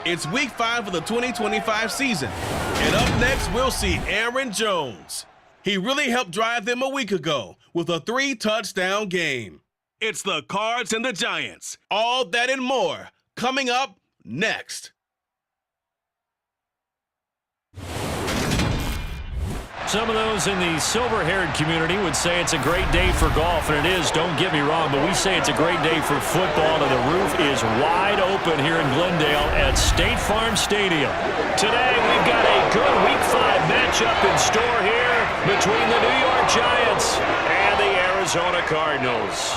It's Week 5 of the 2025 season. And up next, we'll see Aaron Jones. He really helped drive them a week ago with a 3-touchdown game. It's the Cards and the Giants. All that and more coming up next. Some of those in the silver-haired community would say it's a great day for golf, and it is, don't get me wrong, but we say it's a great day for football, and the roof is wide open here in Glendale at State Farm Stadium. Today, we've got a good Week 5 matchup in store here between the New York Giants and the Arizona Cardinals.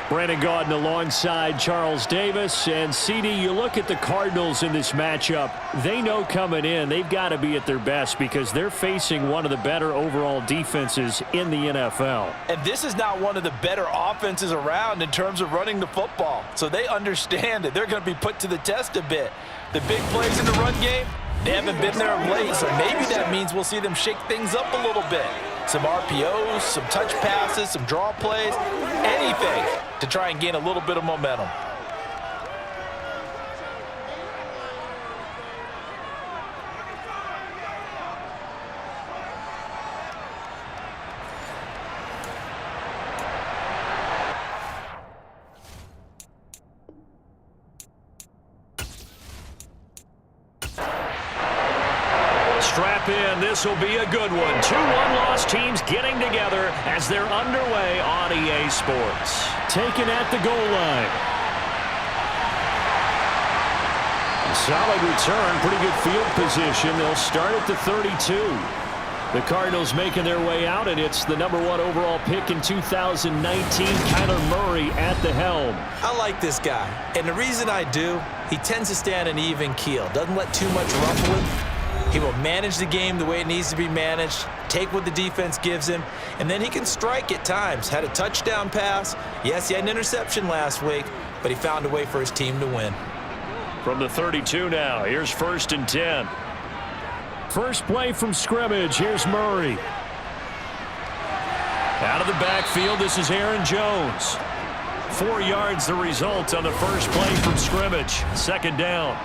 Brandon Gaudin alongside Charles Davis. And, CD, you look at the Cardinals in this matchup. They know coming in they've got to be at their best because they're facing one of the better overall defenses in the NFL. And this is not one of the better offenses around in terms of running the football. So they understand that they're going to be put to the test a bit. The big plays in the run game, they haven't been there of late. So maybe that means we'll see them shake things up a little bit. Some RPOs, some touch passes, some draw plays, anything to try and gain a little bit of momentum. Strap in. This will be a good one. 2 one-loss teams getting together as they're underway on EA Sports. Taken at the goal line. Solid return. Pretty good field position. They'll start at the 32. The Cardinals making their way out, and it's the #1 overall pick in 2019, Kyler Murray at the helm. I like this guy, and the reason I do, he tends to stay on an even keel. Doesn't let too much ruffle him. He will manage the game the way it needs to be managed, take what the defense gives him, and then he can strike at times. Had a touchdown pass. Yes, he had an interception last week, but he found a way for his team to win. From the 32 now, here's 1st and 10. First play from scrimmage. Here's Murray. Out of the backfield, this is Aaron Jones. 4 yards the result on the first play from scrimmage. 2nd down.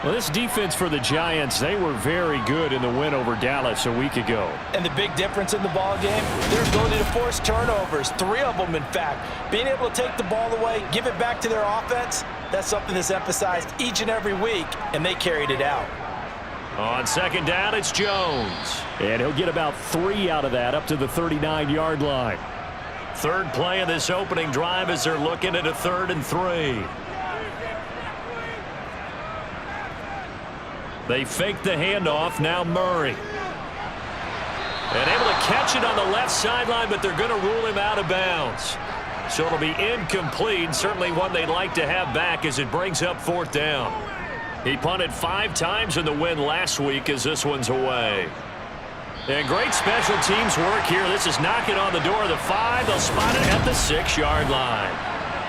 Well, this defense for the Giants, they were very good in the win over Dallas a week ago. And the big difference in the ball game, their ability to force turnovers, 3 of them in fact. Being able to take the ball away, give it back to their offense, that's something that's emphasized each and every week, and they carried it out. On 2nd down, it's Jones. And he'll get about 3 out of that up to the 39-yard line. 3rd play of this opening drive as they're looking at a 3rd and 3. They fake the handoff. Now Murray. And able to catch it on the left sideline, but they're going to rule him out of bounds. So it'll be incomplete. Certainly one they'd like to have back as it brings up 4th down. He punted 5 times in the win last week as this one's away. And great special teams work here. This is knocking on the door of the 5. They'll spot it at the 6-yard line.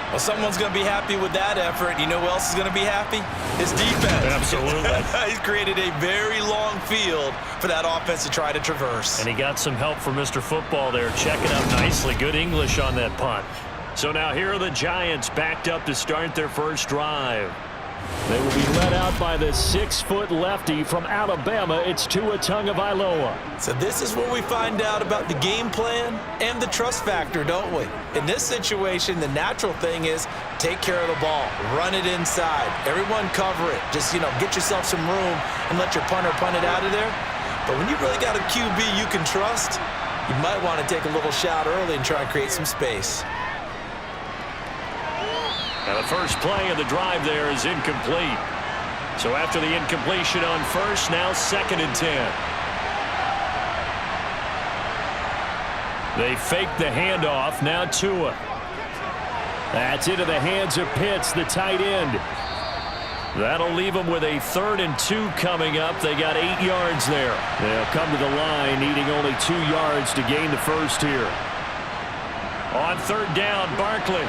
Well, someone's going to be happy with that effort. You know who else is going to be happy? His defense. Absolutely. He's created a very long field for that offense to try to traverse. And he got some help from Mr. Football there, checking up nicely. Good English on that punt. So now here are the Giants backed up to start their first drive. They will be led out by the 6-foot lefty from Alabama. It's Tua Tagovailoa. So this is where we find out about the game plan and the trust factor, don't we? In this situation, the natural thing is take care of the ball, run it inside, everyone cover it. Just, get yourself some room and let your punter punt it out of there. But when you really got a QB you can trust, you might want to take a little shot early and try and create some space. Now the first play of the drive there is incomplete. So after the incompletion on first, now 2nd and 10. They fake the handoff. Now Tua. That's into the hands of Pitts, the tight end. That'll leave them with a 3rd and 2 coming up. They got 8 yards there. They'll come to the line needing only 2 yards to gain the first here. On 3rd down, Barkley.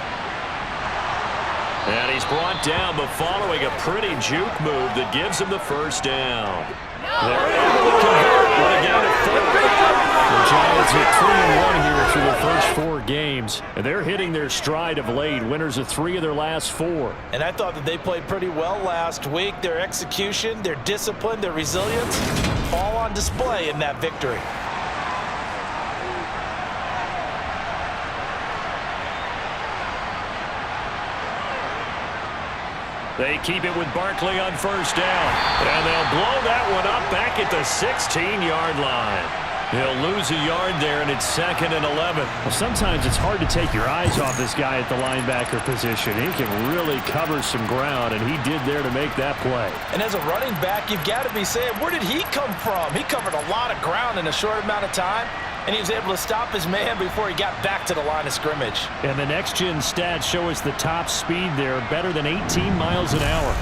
And he's brought down, but following a pretty juke move that gives him the first down. They're able to convert with a gain of 4. The Giants are 3-1 here through their first 4 games, and they're hitting their stride of late, winners of 3 of their last 4. And I thought that they played pretty well last week. Their execution, their discipline, their resilience, all on display in that victory. They keep it with Barkley on first down, and they'll blow that one up back at the 16-yard line. He'll lose a yard there, and it's 2nd and 11. Well, sometimes it's hard to take your eyes off this guy at the linebacker position. He can really cover some ground, and he did there to make that play. And as a running back, you've got to be saying, where did he come from? He covered a lot of ground in a short amount of time, and he was able to stop his man before he got back to the line of scrimmage. And the next-gen stats show us the top speed there, better than 18 miles an hour.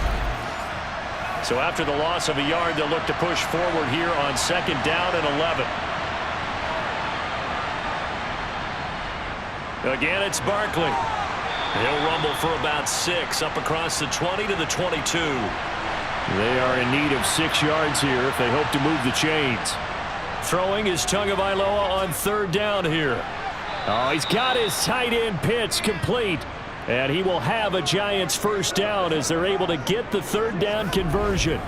So after the loss of a yard, they'll look to push forward here on 2nd down and 11. Again, it's Barkley. He'll rumble for about 6 up across the 20 to the 22. They are in need of 6 yards here if they hope to move the chains. Throwing is Tagovailoa on 3rd down here. Oh, he's got his tight end pitch complete. And he will have a Giants first down as they're able to get the 3rd down conversion.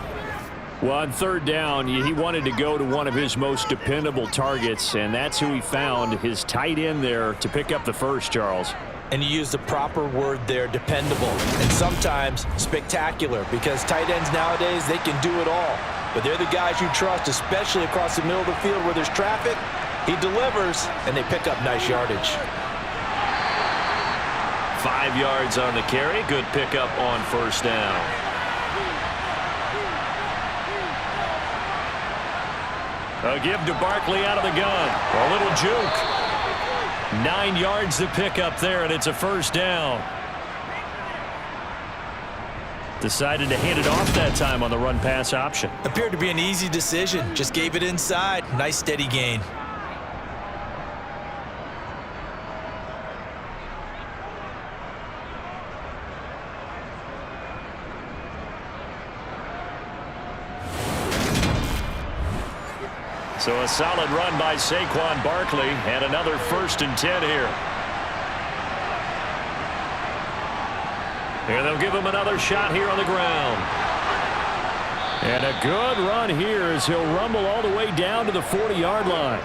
Well, on 3rd down, he wanted to go to one of his most dependable targets, and that's who he found, his tight end there, to pick up the first, Charles. And you use the proper word there, dependable, and sometimes spectacular, because tight ends nowadays, they can do it all. But they're the guys you trust, especially across the middle of the field where there's traffic. He delivers, and they pick up nice yardage. 5 yards on the carry. Good pickup on first down. A give to Barkley out of the gun. A little juke. 9 yards to pick up there, and it's a first down. Decided to hand it off that time on the run-pass option. Appeared to be an easy decision. Just gave it inside. Nice steady gain. So a solid run by Saquon Barkley, and another 1st and 10 here. And they'll give him another shot here on the ground. And a good run here as he'll rumble all the way down to the 40-yard line.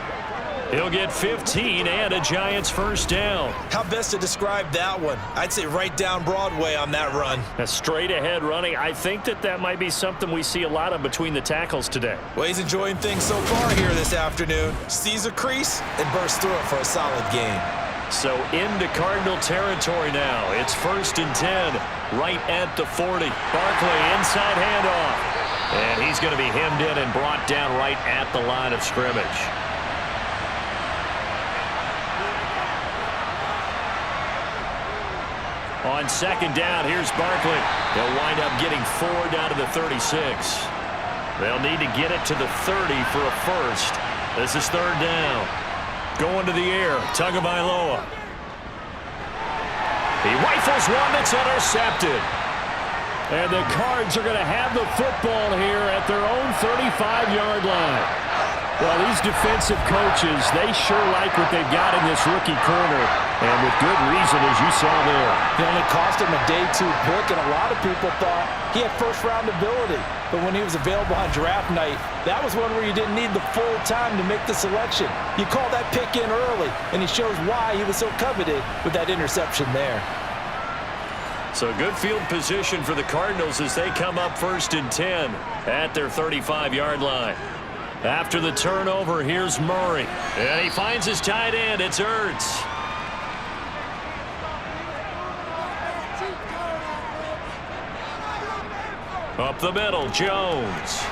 He'll get 15 and a Giants first down. How best to describe that one? I'd say right down Broadway on that run. A straight ahead running. I think that might be something we see a lot of between the tackles today. Well, he's enjoying things so far here this afternoon. Sees a crease and bursts through it for a solid gain. So into Cardinal territory now. It's 1st and 10 right at the 40. Barkley inside handoff. And he's going to be hemmed in and brought down right at the line of scrimmage. On 2nd down, here's Barkley. They'll wind up getting 4 down to the 36. They'll need to get it to the 30 for a first. This is 3rd down. Going to the air, Tagovailoa. He rifles one that's intercepted. And the Cards are going to have the football here at their own 35-yard line. Well, these defensive coaches, they sure like what they've got in this rookie corner, and with good reason, as you saw there. It only cost him a day 2 pick, and a lot of people thought he had first-round ability. But when he was available on draft night, that was one where you didn't need the full time to make the selection. You call that pick in early, and he shows why he was so coveted with that interception there. So good field position for the Cardinals as they come up 1st and 10 at their 35-yard line. After the turnover, here's Murray. And he finds his tight end. It's Ertz. Up the middle, Jones.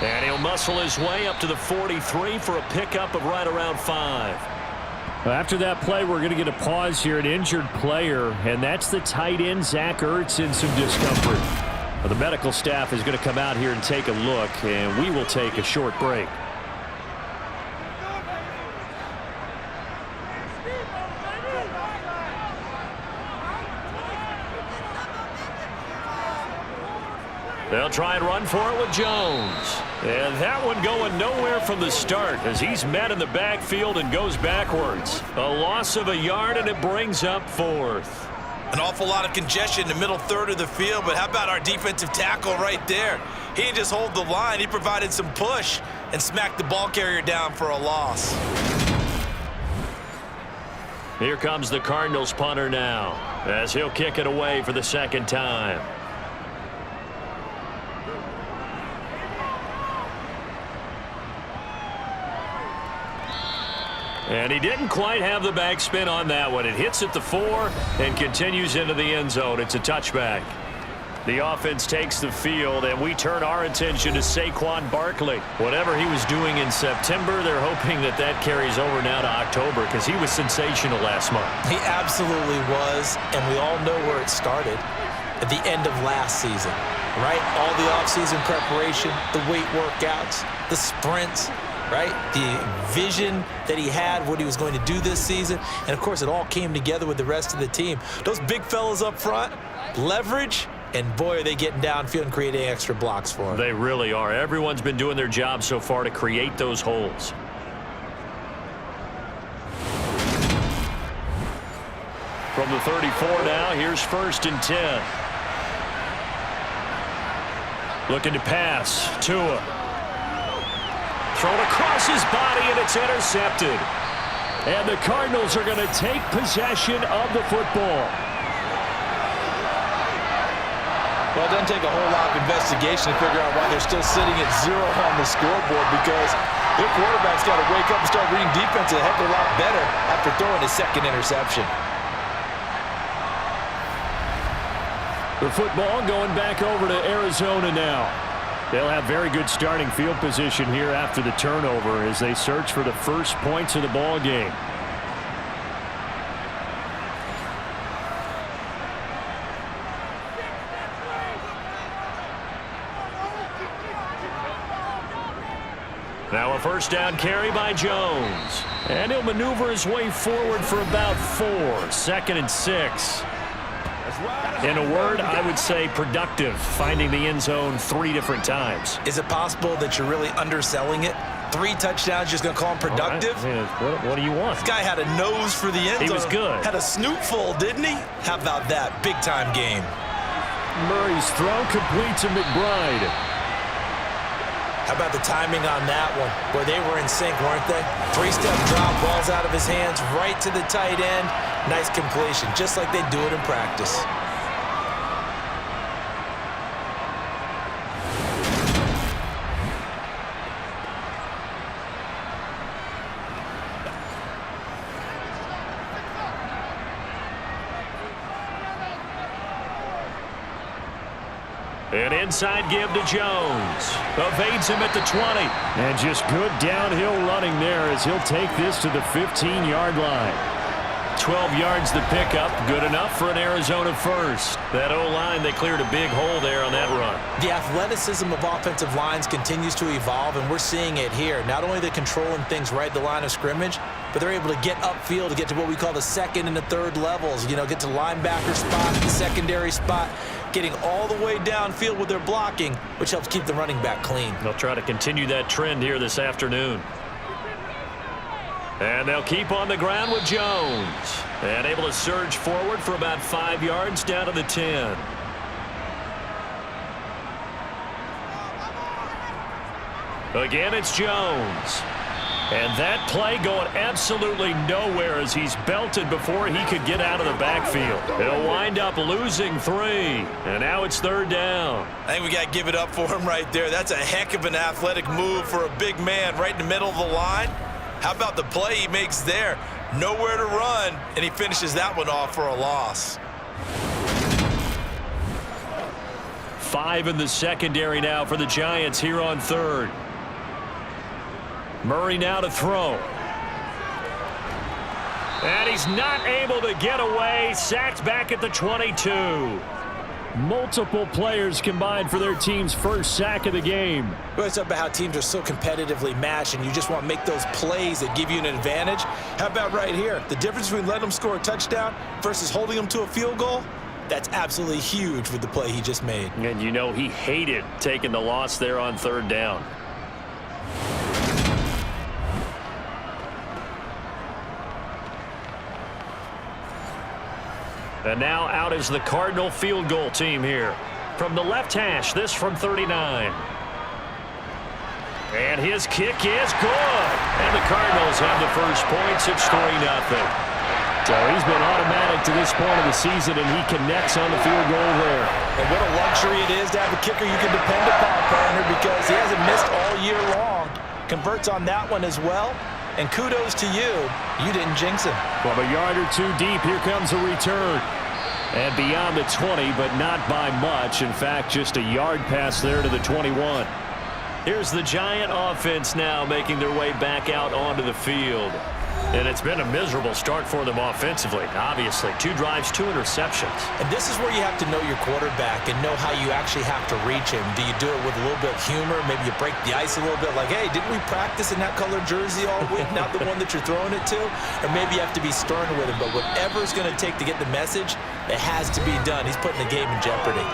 And he'll muscle his way up to the 43 for a pickup of right around 5. After that play, we're going to get a pause here, an injured player, and that's the tight end, Zach Ertz, in some discomfort. Well, the medical staff is going to come out here and take a look, and we will take a short break. They'll try and run for it with Jones. And that one going nowhere from the start as he's met in the backfield and goes backwards. A loss of a yard, and it brings up fourth. An awful lot of congestion in the middle third of the field, but how about our defensive tackle right there? He didn't just hold the line. He provided some push and smacked the ball carrier down for a loss. Here comes the Cardinals punter now as he'll kick it away for the second time. And he didn't quite have the backspin on that one. It hits at the 4 and continues into the end zone. It's a touchback. The offense takes the field, and we turn our attention to Saquon Barkley. Whatever he was doing in September, they're hoping that that carries over now to October because he was sensational last month. He absolutely was, and we all know where it started at the end of last season, right? All the offseason preparation, the weight workouts, the sprints, right? The vision that he had, what he was going to do this season. And, of course, it all came together with the rest of the team. Those big fellas up front, leverage, and, boy, are they getting downfield and creating extra blocks for him. They really are. Everyone's been doing their job so far to create those holes. From the 34 now, here's 1st and 10. Looking to pass. Tua. Thrown across his body, and it's intercepted. And the Cardinals are going to take possession of the football. Well, it doesn't take a whole lot of investigation to figure out why they're still sitting at 0 on the scoreboard, because their quarterback's got to wake up and start reading defense a heck of a lot better after throwing his second interception. The football going back over to Arizona now. They'll have very good starting field position here after the turnover as they search for the first points of the ball game. Now a first down carry by Jones. And he'll maneuver his way forward for about 4. 2nd and 6. In a word, I would say productive, finding the end zone 3 different times. Is it possible that you're really underselling it? 3 touchdowns, just going to call him productive? Right. What do you want? This guy had a nose for the end zone. He was good. Had a snootful, didn't he? How about that? Big-time game. Murray's throw complete to McBride. How about the timing on that one, where they were in sync, weren't they? 3-step drop, balls out of his hands, right to the tight end. Nice completion, just like they do it in practice. An inside give to Jones. Evades him at the 20. And just good downhill running there as he'll take this to the 15-yard line. 12 yards the pickup. Good enough for an Arizona first. That O-line, they cleared a big hole there on that run. The athleticism of offensive lines continues to evolve, and we're seeing it here. Not only are they controlling things right at the line of scrimmage, but they're able to get upfield to get to what we call the 2nd and the 3rd levels. You know, get to linebacker spot, the secondary spot, getting all the way downfield with their blocking, which helps keep the running back clean. They'll try to continue that trend here this afternoon. And they'll keep on the ground with Jones. And able to surge forward for about 5 yards down to the 10. Again, it's Jones. And that play going absolutely nowhere as he's belted before he could get out of the backfield. He'll wind up losing 3. And now it's 3rd down. I think we got to give it up for him right there. That's a heck of an athletic move for a big man right in the middle of the line. How about the play he makes there? Nowhere to run, and he finishes that one off for a loss. 5 in the secondary now for the Giants here on 3rd. Murray now to throw. And he's not able to get away. Sacked back at the 22. Multiple players combined for their team's first sack of the game. We always talk about how teams are so competitively matched, and you just want to make those plays that give you an advantage. How about right here? The difference between letting them score a touchdown versus holding them to a field goal, that's absolutely huge with the play he just made. And you know he hated taking the loss there on 3rd down. And now out is the Cardinal field goal team here. From the left hash, this from 39. And his kick is good. And the Cardinals have the first points. It's 3-0. So he's been automatic to this point of the season, and he connects on the field goal there. And what a luxury it is to have a kicker you can depend upon, partner, because he hasn't missed all year long. Converts on that one as well. And kudos to you. You didn't jinx him. From a yard or two deep, here comes a return. And beyond the 20, but not by much. In fact, just a yard pass there to the 21. Here's the Giant offense now making their way back out onto the field. And it's been a miserable start for them offensively, obviously. 2 drives, 2 interceptions. And this is where you have to know your quarterback and know how you actually have to reach him. Do you do it with a little bit of humor? Maybe you break the ice a little bit like, hey, didn't we practice in that colored jersey all week, not the one that you're throwing it to? Or maybe you have to be stern with him. But whatever it's going to take to get the message, it has to be done. He's putting the game in jeopardy.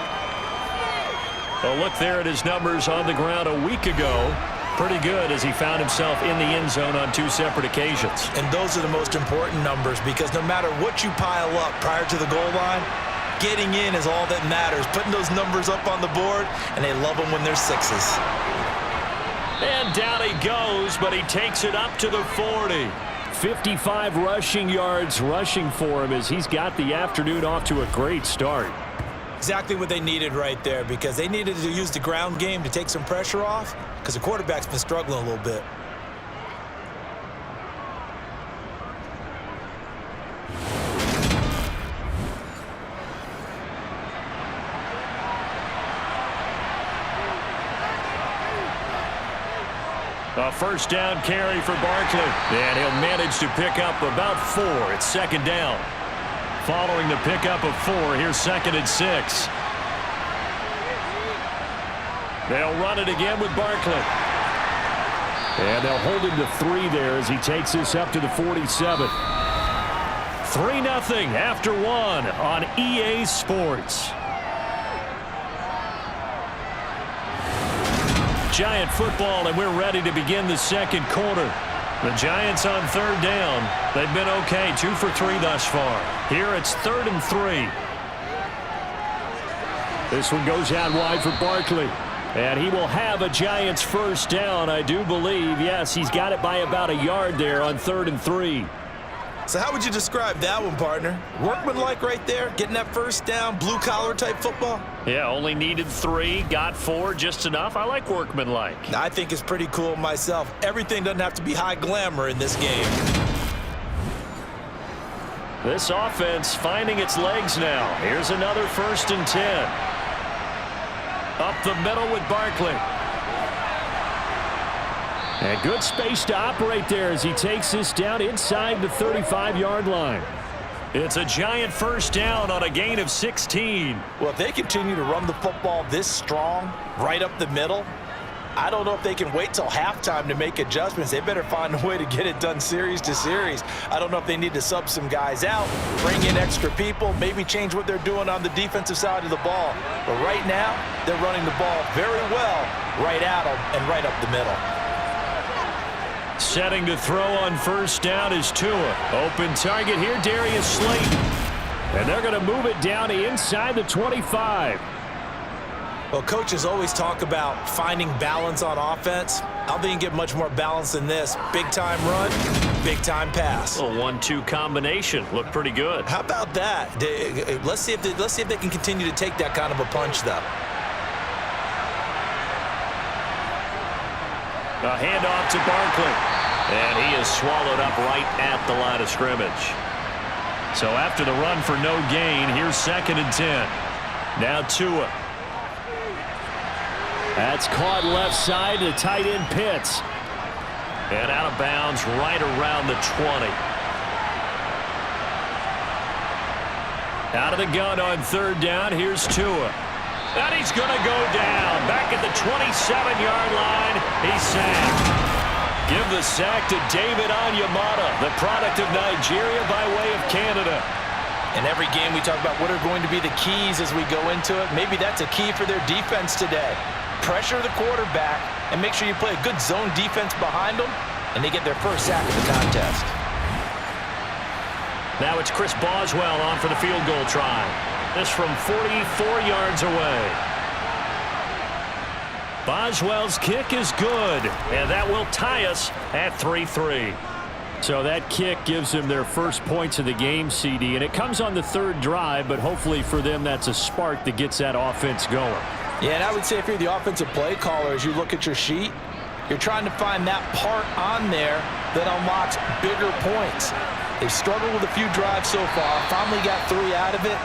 A look there at his numbers on the ground a week ago. Pretty good as he found himself in the end zone on 2 separate occasions. And those are the most important numbers because no matter what you pile up prior to the goal line, getting in is all that matters. Putting those numbers up on the board, and they love them when they're 6s. And down he goes, but he takes it up to the 40. 55 rushing yards rushing for him as he's got the afternoon off to a great start. Exactly what they needed right there because they needed to use the ground game to take some pressure off because the quarterback's been struggling a little bit. A first down carry for Barkley. And he'll manage to pick up about 4. It's second down. Following the pickup of 4, here's 2nd and 6. They'll run it again with Barkley. And they'll hold him to 3 there as he takes this up to the 47. 3-0 after 1 on EA Sports. Giant football, and we're ready to begin the second quarter. The Giants on 3rd down. They've been okay, 2 for 3 thus far. Here it's 3rd and 3. This one goes out wide for Barkley. And he will have a Giants first down, I do believe. Yes, he's got it by about a yard there on 3rd and 3. So how would you describe that one, partner? Workmanlike right there, getting that first down, blue-collar type football? Yeah, only needed 3, got 4, just enough. I like workmanlike. I think it's pretty cool myself. Everything doesn't have to be high glamour in this game. This offense finding its legs now. Here's another 1st and 10. Up the middle with Barkley. And good space to operate there as he takes this down inside the 35-yard line. It's a Giant first down on a gain of 16. Well, if they continue to run the football this strong, right up the middle, I don't know if they can wait till halftime to make adjustments. They better find a way to get it done series to series. I don't know if they need to sub some guys out, bring in extra people, maybe change what they're doing on the defensive side of the ball. But right now, they're running the ball very well right at them and right up the middle. Setting to throw on first down is Tua. Open target here, Darius Slayton. And they're going to move it down to inside the 25. Well, coaches always talk about finding balance on offense. I don't think you can get much more balance than this. Big-time run, big-time pass. A 1-2 combination. Looked pretty good. How about that? Let's see if they can continue to take that kind of a punch, though. A handoff to Barkley. And he is swallowed up right at the line of scrimmage. So after the run for no gain, here's 2nd and 10. Now Tua. That's caught left side to tight end Pitts. And out of bounds right around the 20. Out of the gun on 3rd down, here's Tua. And he's going to go down. Back at the 27-yard line, he's sacked. Give the sack to David Onyemata, the product of Nigeria by way of Canada. In every game we talk about what are going to be the keys as we go into it. Maybe that's a key for their defense today. Pressure the quarterback and make sure you play a good zone defense behind them, and they get their first sack of the contest. Now it's Chris Boswell on for the field goal try. This from 44 yards away. Boswell's kick is good, and that will tie us at 3-3. So that kick gives them their first points of the game, CD, and it comes on the third drive, but hopefully for them that's a spark that gets that offense going. Yeah, and I would say if you're the offensive play caller, as you look at your sheet, you're trying to find that part on there that unlocks bigger points. They've struggled with a few drives so far, finally got 3 out of it.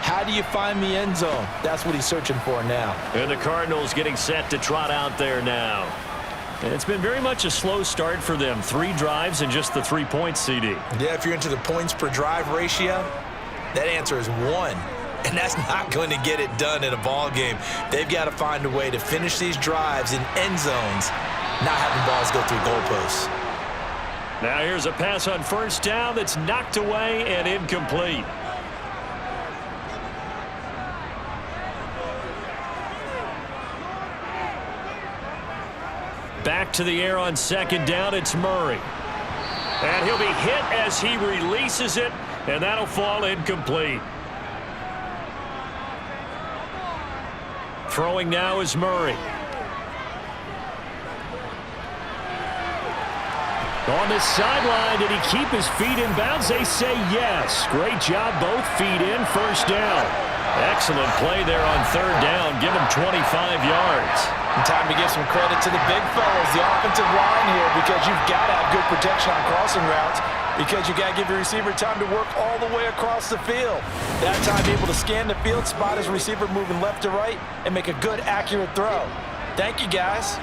How do you find the end zone? That's what he's searching for now. And the Cardinals getting set to trot out there now. And it's been very much a slow start for them. 3 drives and just the 3 points, CD. Yeah, if you're into the points per drive ratio, that answer is 1. And that's not going to get it done in a ball game. They've got to find a way to finish these drives in end zones, not having balls go through goalposts. Now here's a pass on first down that's knocked away and incomplete. Back to the air on second down, it's Murray. And he'll be hit as he releases it, and that'll fall incomplete. Throwing now is Murray. On the sideline, did he keep his feet in bounds? They say yes. Great job, both feet in, first down. Excellent play there on third down. Give him 25 yards. And time to give some credit to the big fellas, the offensive line here, because you've got to have good protection on crossing routes, because you got to give your receiver time to work all the way across the field. That time able to scan the field, spot his receiver moving left to right, and make a good, accurate throw. Thank you, guys.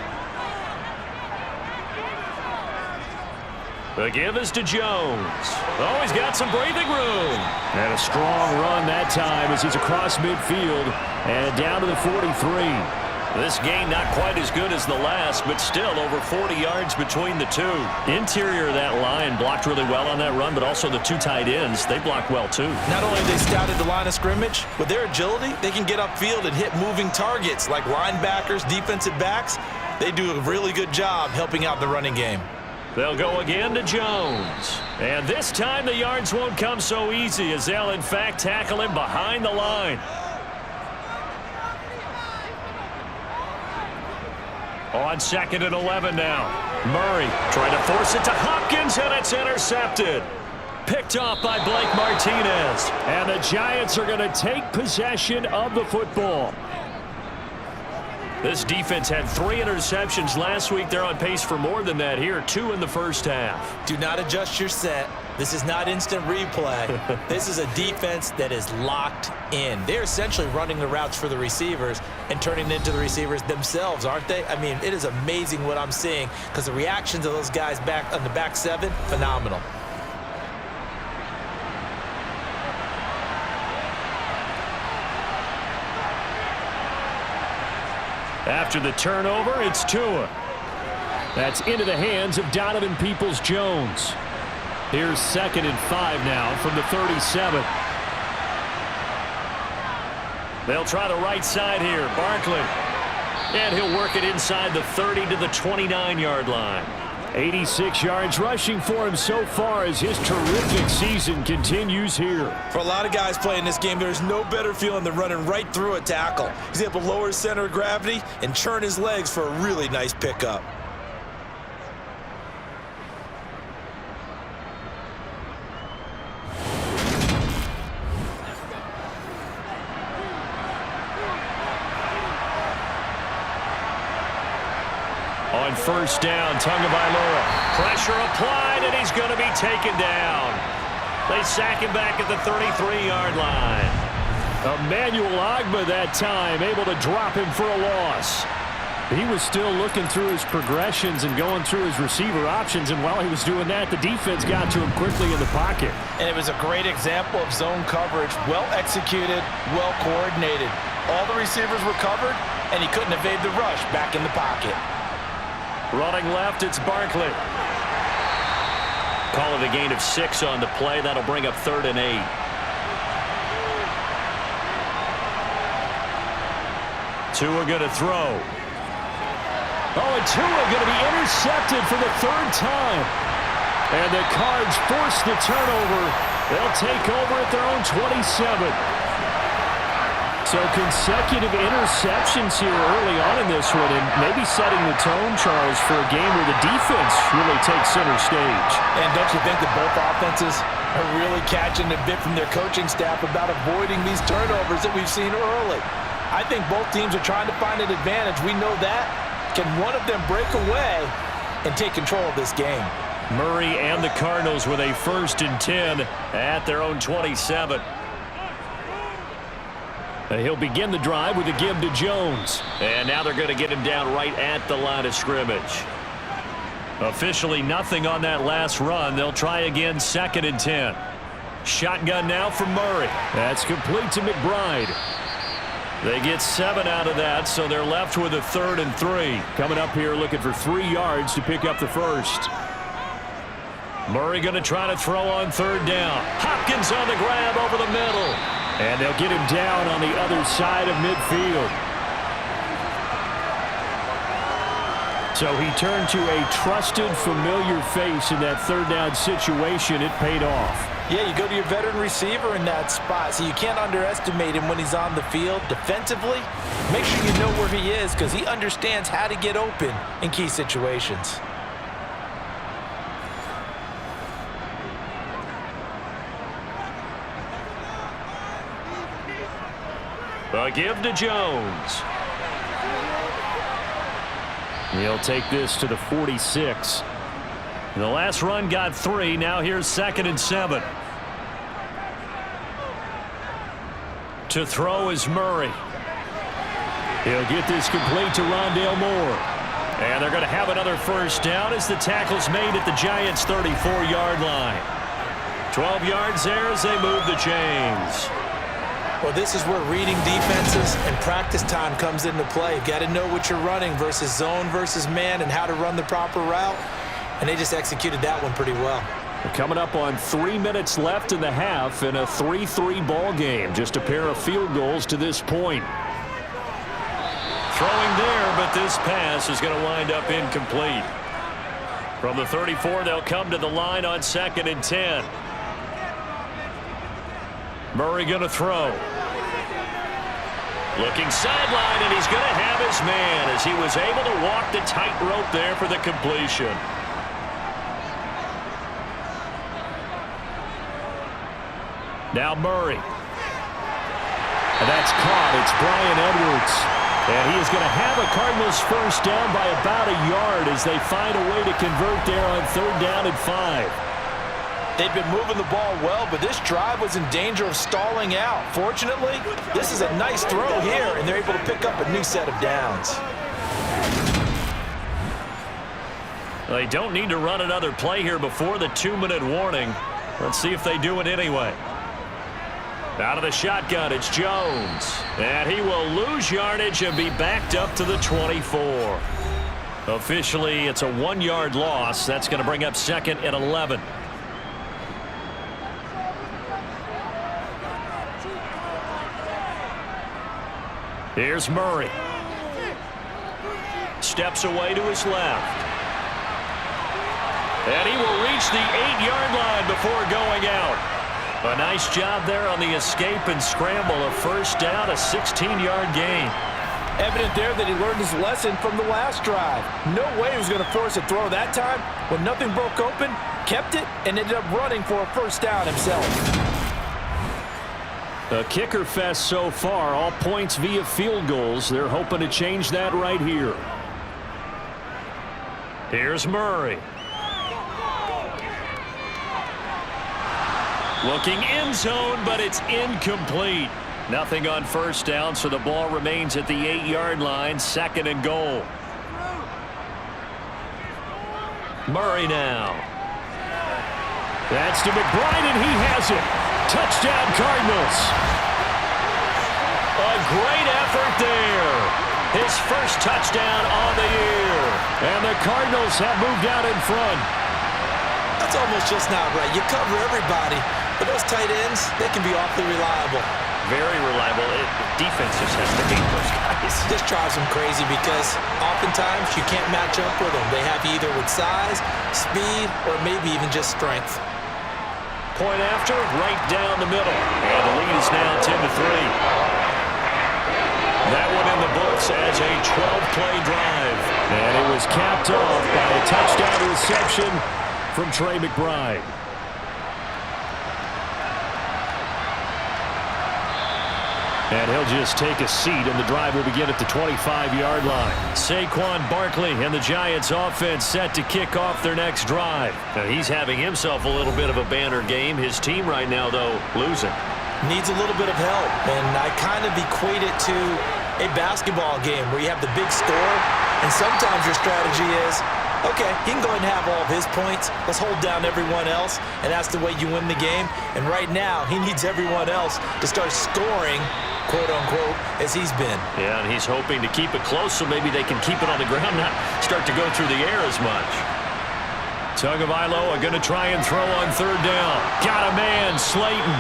The give is to Jones. Oh, he's got some breathing room. And a strong run that time as he's across midfield and down to the 43. This gain not quite as good as the last, but still over 40 yards between the two. Interior of that line blocked really well on that run, but also the 2 tight ends, they blocked well too. Not only have they scouted the line of scrimmage, with their agility, they can get upfield and hit moving targets like linebackers, defensive backs. They do a really good job helping out the running game. They'll go again to Jones. And this time the yards won't come so easy as they'll in fact tackle him behind the line. On second and 11 now. Murray trying to force it to Hopkins, and it's intercepted. Picked off by Blake Martinez. And the Giants are going to take possession of the football. This defense had 3 interceptions last week. They're on pace for more than that here. 2 in the first half. Do not adjust your set. This is not instant replay. This is a defense that is locked in. They're essentially running the routes for the receivers and turning it into the receivers themselves, aren't they? I mean, it is amazing what I'm seeing because the reactions of those guys back on the back 7, phenomenal. After the turnover, it's Tua. That's into the hands of Donovan Peoples-Jones. Here's 2nd and 5 now from the 37. They'll try the right side here. Barkley. And he'll work it inside the 30 to the 29-yard line. 86 yards rushing for him so far as his terrific season continues here. For a lot of guys playing this game, there's no better feeling than running right through a tackle. He's able to lower his center of gravity and churn his legs for a really nice pickup. On first down, Tagovailoa. Pressure applied, and he's going to be taken down. They sack him back at the 33-yard line. Emmanuel Ogbah that time, able to drop him for a loss. He was still looking through his progressions and going through his receiver options, and while he was doing that, the defense got to him quickly in the pocket. And it was a great example of zone coverage, well executed, well coordinated. All the receivers were covered, and he couldn't evade the rush back in the pocket. Running left, it's Barkley. Call it a gain of 6 on the play. That'll bring up 3rd and 8. Tua going to throw. Oh, and Tua going to be intercepted for the 3rd time. And the Cards force the turnover They'll take over at their own 27. So consecutive interceptions here early on in this one, and maybe setting the tone, Charles, for a game where the defense really takes center stage. And don't you think that both offenses are really catching a bit from their coaching staff about avoiding these turnovers that we've seen early? I think both teams are trying to find an advantage. We know that. Can one of them break away and take control of this game? Murray and the Cardinals with a 1st and 10 at their own 27. He'll begin the drive with a give to Jones. And now they're going to get him down right at the line of scrimmage. Officially nothing on that last run. They'll try again, 2nd and 10. Shotgun now from Murray. That's complete to McBride. They get 7 out of that, so they're left with a 3rd and 3. Coming up here looking for 3 yards to pick up the first. Murray going to try to throw on 3rd down. Hopkins on the grab over the middle. And they'll get him down on the other side of midfield. So he turned to a trusted, familiar face in that 3rd down situation. It paid off. Yeah, you go to your veteran receiver in that spot, so you can't underestimate him when he's on the field defensively. Make sure you know where he is because he understands how to get open in key situations. A give to Jones. He'll take this to the 46. The last run got 3. Now here's 2nd and 7. To throw is Murray. He'll get this complete to Rondale Moore. And they're going to have another 1st down as the tackle's made at the Giants' 34-yard line. 12 yards there as they move the chains. Well, this is where reading defenses and practice time comes into play. You've got to know what you're running versus zone versus man and how to run the proper route. And they just executed that one pretty well. We're coming up on 3 minutes left in the half in a 3-3 ball game. Just a pair of field goals to this point. Throwing there, but this pass is going to wind up incomplete. From the 34, they'll come to the line on 2nd and 10. Murray going to throw. Looking sideline, and he's going to have his man as he was able to walk the tightrope there for the completion. Now Murray. And that's caught. It's Brian Edwards. And he is going to have a Cardinals 1st down by about a yard as they find a way to convert there on 3rd down and 5. They've been moving the ball well, but this drive was in danger of stalling out. Fortunately, this is a nice throw here, and they're able to pick up a new set of downs. They don't need to run another play here before the 2-minute warning. Let's see if they do it anyway. Out of the shotgun, it's Jones. And he will lose yardage and be backed up to the 24. Officially, it's a 1-yard loss. That's going to bring up 2nd and 11. Here's Murray. Steps away to his left. And he will reach the 8-yard line before going out. A nice job there on the escape and scramble. A 1st down, a 16-yard gain. Evident there that he learned his lesson from the last drive. No way he was going to force a throw that time. When nothing broke open, kept it, and ended up running for a 1st down himself. A kicker fest so far, all points via field goals. They're hoping to change that right here. Here's Murray. Looking end zone, but it's incomplete. Nothing on 1st down, so the ball remains at the 8-yard line, 2nd and goal. Murray now. That's to McBride, and he has it. Touchdown, Cardinals. A great effort there. His 1st touchdown on the year. And the Cardinals have moved out in front. That's almost just not right. You cover everybody, but those tight ends, they can be awfully reliable. Very reliable. Defense just has to hate those guys. This drives them crazy because oftentimes you can't match up with them. They have you either with size, speed, or maybe even just strength. point after, right down the middle. And the lead is now 10-3. That one in the books as a 12-play drive. And it was capped off by a touchdown reception from Trey McBride. And he'll just take a seat, and the drive will begin at the 25-yard line. Saquon Barkley and the Giants offense set to kick off their next drive. Now he's having himself a little bit of a banner game. His team right now, though, losing. Needs a little bit of help, and I kind of equate it to a basketball game where you have the big score, and sometimes your strategy is, okay, he can go ahead and have all of his points. Let's hold down everyone else, and that's the way you win the game. And right now, he needs everyone else to start scoring, quote-unquote, as he's been. Yeah, and he's hoping to keep it close so maybe they can keep it on the ground, not start to go through the air as much. Tagovailoa going to try and throw on third down. Got a man, Slayton.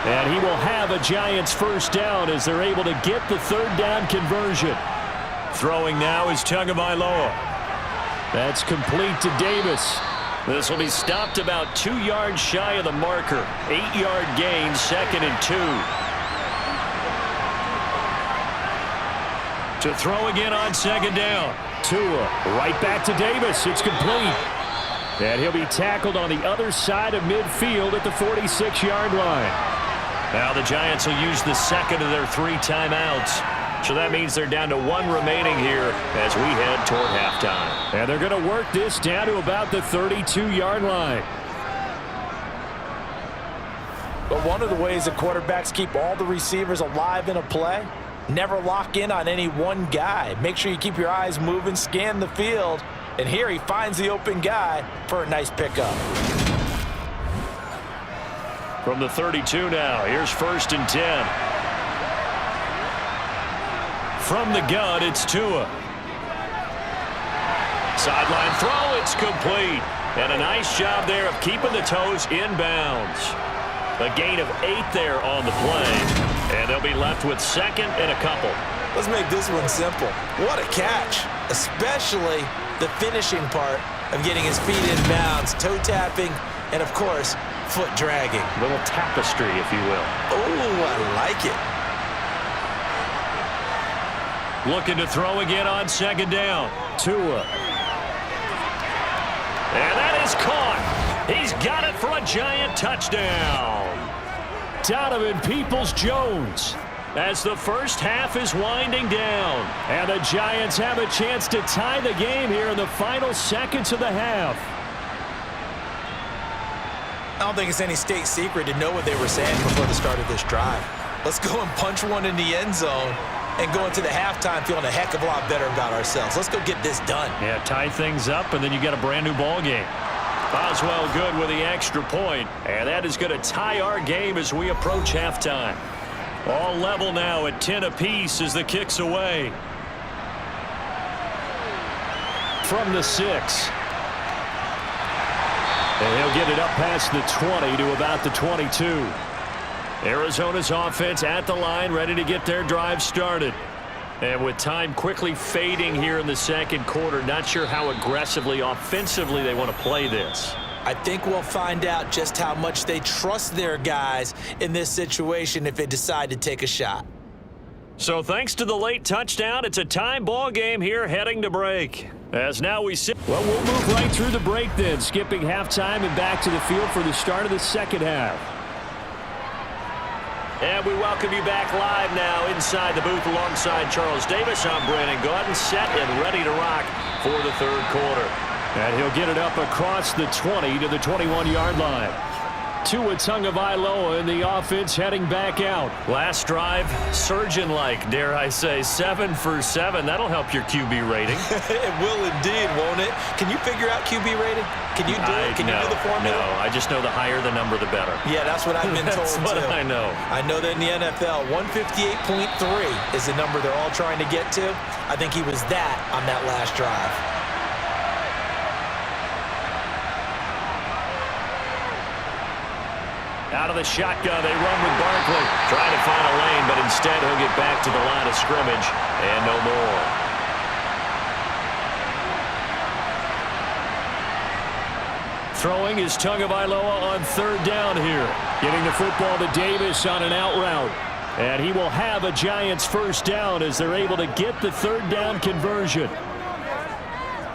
And he will have a Giants first down as they're able to get the third down conversion. Throwing now is Tagovailoa. That's complete to Davis. This will be stopped about 2 yards shy of the marker. 8-yard gain, 2nd and 2. To throw again on second down. Tua right back to Davis. It's complete. And he'll be tackled on the other side of midfield at the 46-yard line. Now the Giants will use the second of their 3 timeouts. So that means they're down to 1 remaining here as we head toward halftime. And they're going to work this down to about the 32-yard line. But one of the ways that quarterbacks keep all the receivers alive in a play, never lock in on any one guy. Make sure you keep your eyes moving, scan the field, and here he finds the open guy for a nice pickup. From the 32 now, here's 1st and 10. From the gun, it's Tua. Sideline throw, it's complete. And a nice job there of keeping the toes inbounds. A gain of 8 there on the play. And they'll be left with 2nd and a couple. Let's make this one simple. What a catch, especially the finishing part of getting his feet in bounds, toe tapping, and of course, foot dragging. A little tapestry, if you will. Oh, I like it. Looking to throw again on second down. Tua. And that is caught. He's got it for a Giant touchdown. Donovan Peoples-Jones. As the first half is winding down. And the Giants have a chance to tie the game here in the final seconds of the half. I don't think it's any state secret to know what they were saying before the start of this drive. Let's go and punch one in the end zone and go into the halftime feeling a heck of a lot better about ourselves. Let's go get this done. Yeah, tie things up, and then you get a brand new ball game. Boswell good with the extra point, and that is going to tie our game as we approach halftime. All level now at 10 apiece as the kick's away. From the 6. And he'll get it up past the 20 to about the 22. Arizona's offense at the line, ready to get their drive started. And with time quickly fading here in the second quarter, not sure how aggressively, offensively they want to play this. I think we'll find out just how much they trust their guys in this situation if they decide to take a shot. So thanks to the late touchdown, it's a time ball game here heading to break. As now we sit. Well, we'll move right through the break then, skipping halftime and back to the field for the start of the second half. And we welcome you back live now inside the booth alongside Charles Davis. I'm Brandon Gaudin, set and ready to rock for the third quarter. And he'll get it up across the 20 to the 21-yard line. Tua Tagovailoa in the offense heading back out. Last drive, surgeon-like, dare I say, 7 for 7. That'll help your QB rating. It will indeed, won't it? Can you figure out QB rating? Can you do it? Can you do the formula? No, I just know the higher the number, the better. Yeah, that's what I've been told, That's what too. I know. I know that in the NFL, 158.3 is the number they're all trying to get to. I think he was that on that last drive. Out of the shotgun, they run with Barkley. Trying to find a lane, but instead he'll get back to the line of scrimmage and no more. throwing is Tagovailoa on third down here. Getting the football to Davis on an out route. And he will have a Giants first down as they're able to get the third down conversion.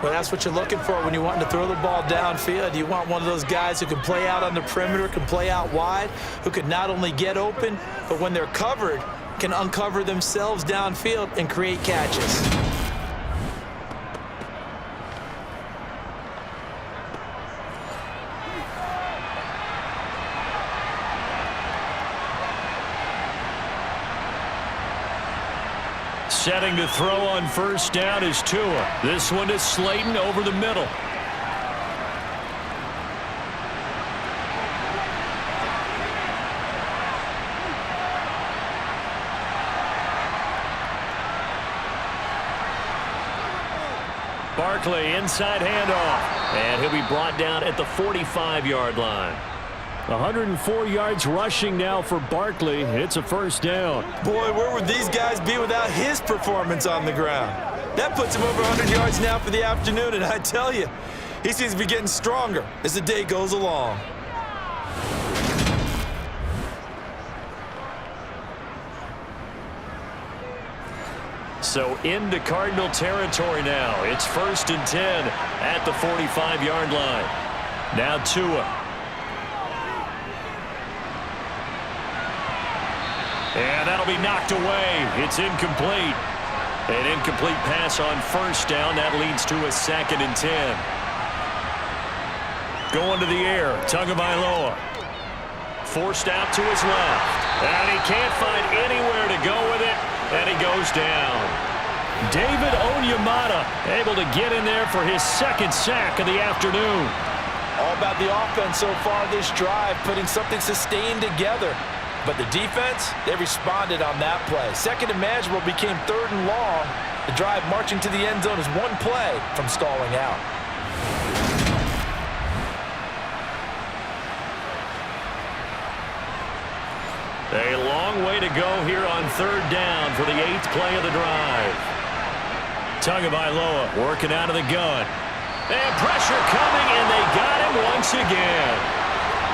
Well, that's what you're looking for when you want to throw the ball downfield. You want one of those guys who can play out on the perimeter, can play out wide, who can not only get open, but when they're covered, can uncover themselves downfield and create catches. Setting to throw on first down is Tua. This one is Slayton over the middle. Barkley inside handoff. And he'll be brought down at the 45-yard line. 104 yards rushing now for Barkley. It's a first down. Boy, where would these guys be without his performance on the ground? That puts him over 100 yards now for the afternoon, and I tell you, he seems to be getting stronger as the day goes along. So into Cardinal territory now. It's 1st and 10 at the 45-yard line. Now Tua. And that'll be knocked away. It's incomplete. An incomplete pass on first down. That leads to a 2nd and 10. Going to the air. Tagovailoa. Forced out to his left. And he can't find anywhere to go with it. And he goes down. David Onyemata able to get in there for his 2nd sack of the afternoon. All about the offense so far this drive, putting something sustained together. But the defense, they responded on that play. 2nd and manageable became 3rd and long. The drive marching to the end zone is one play from stalling out. A long way to go here on 3rd down for the 8th play of the drive. Tagovailoa working out of the gun. And pressure coming, and they got him once again.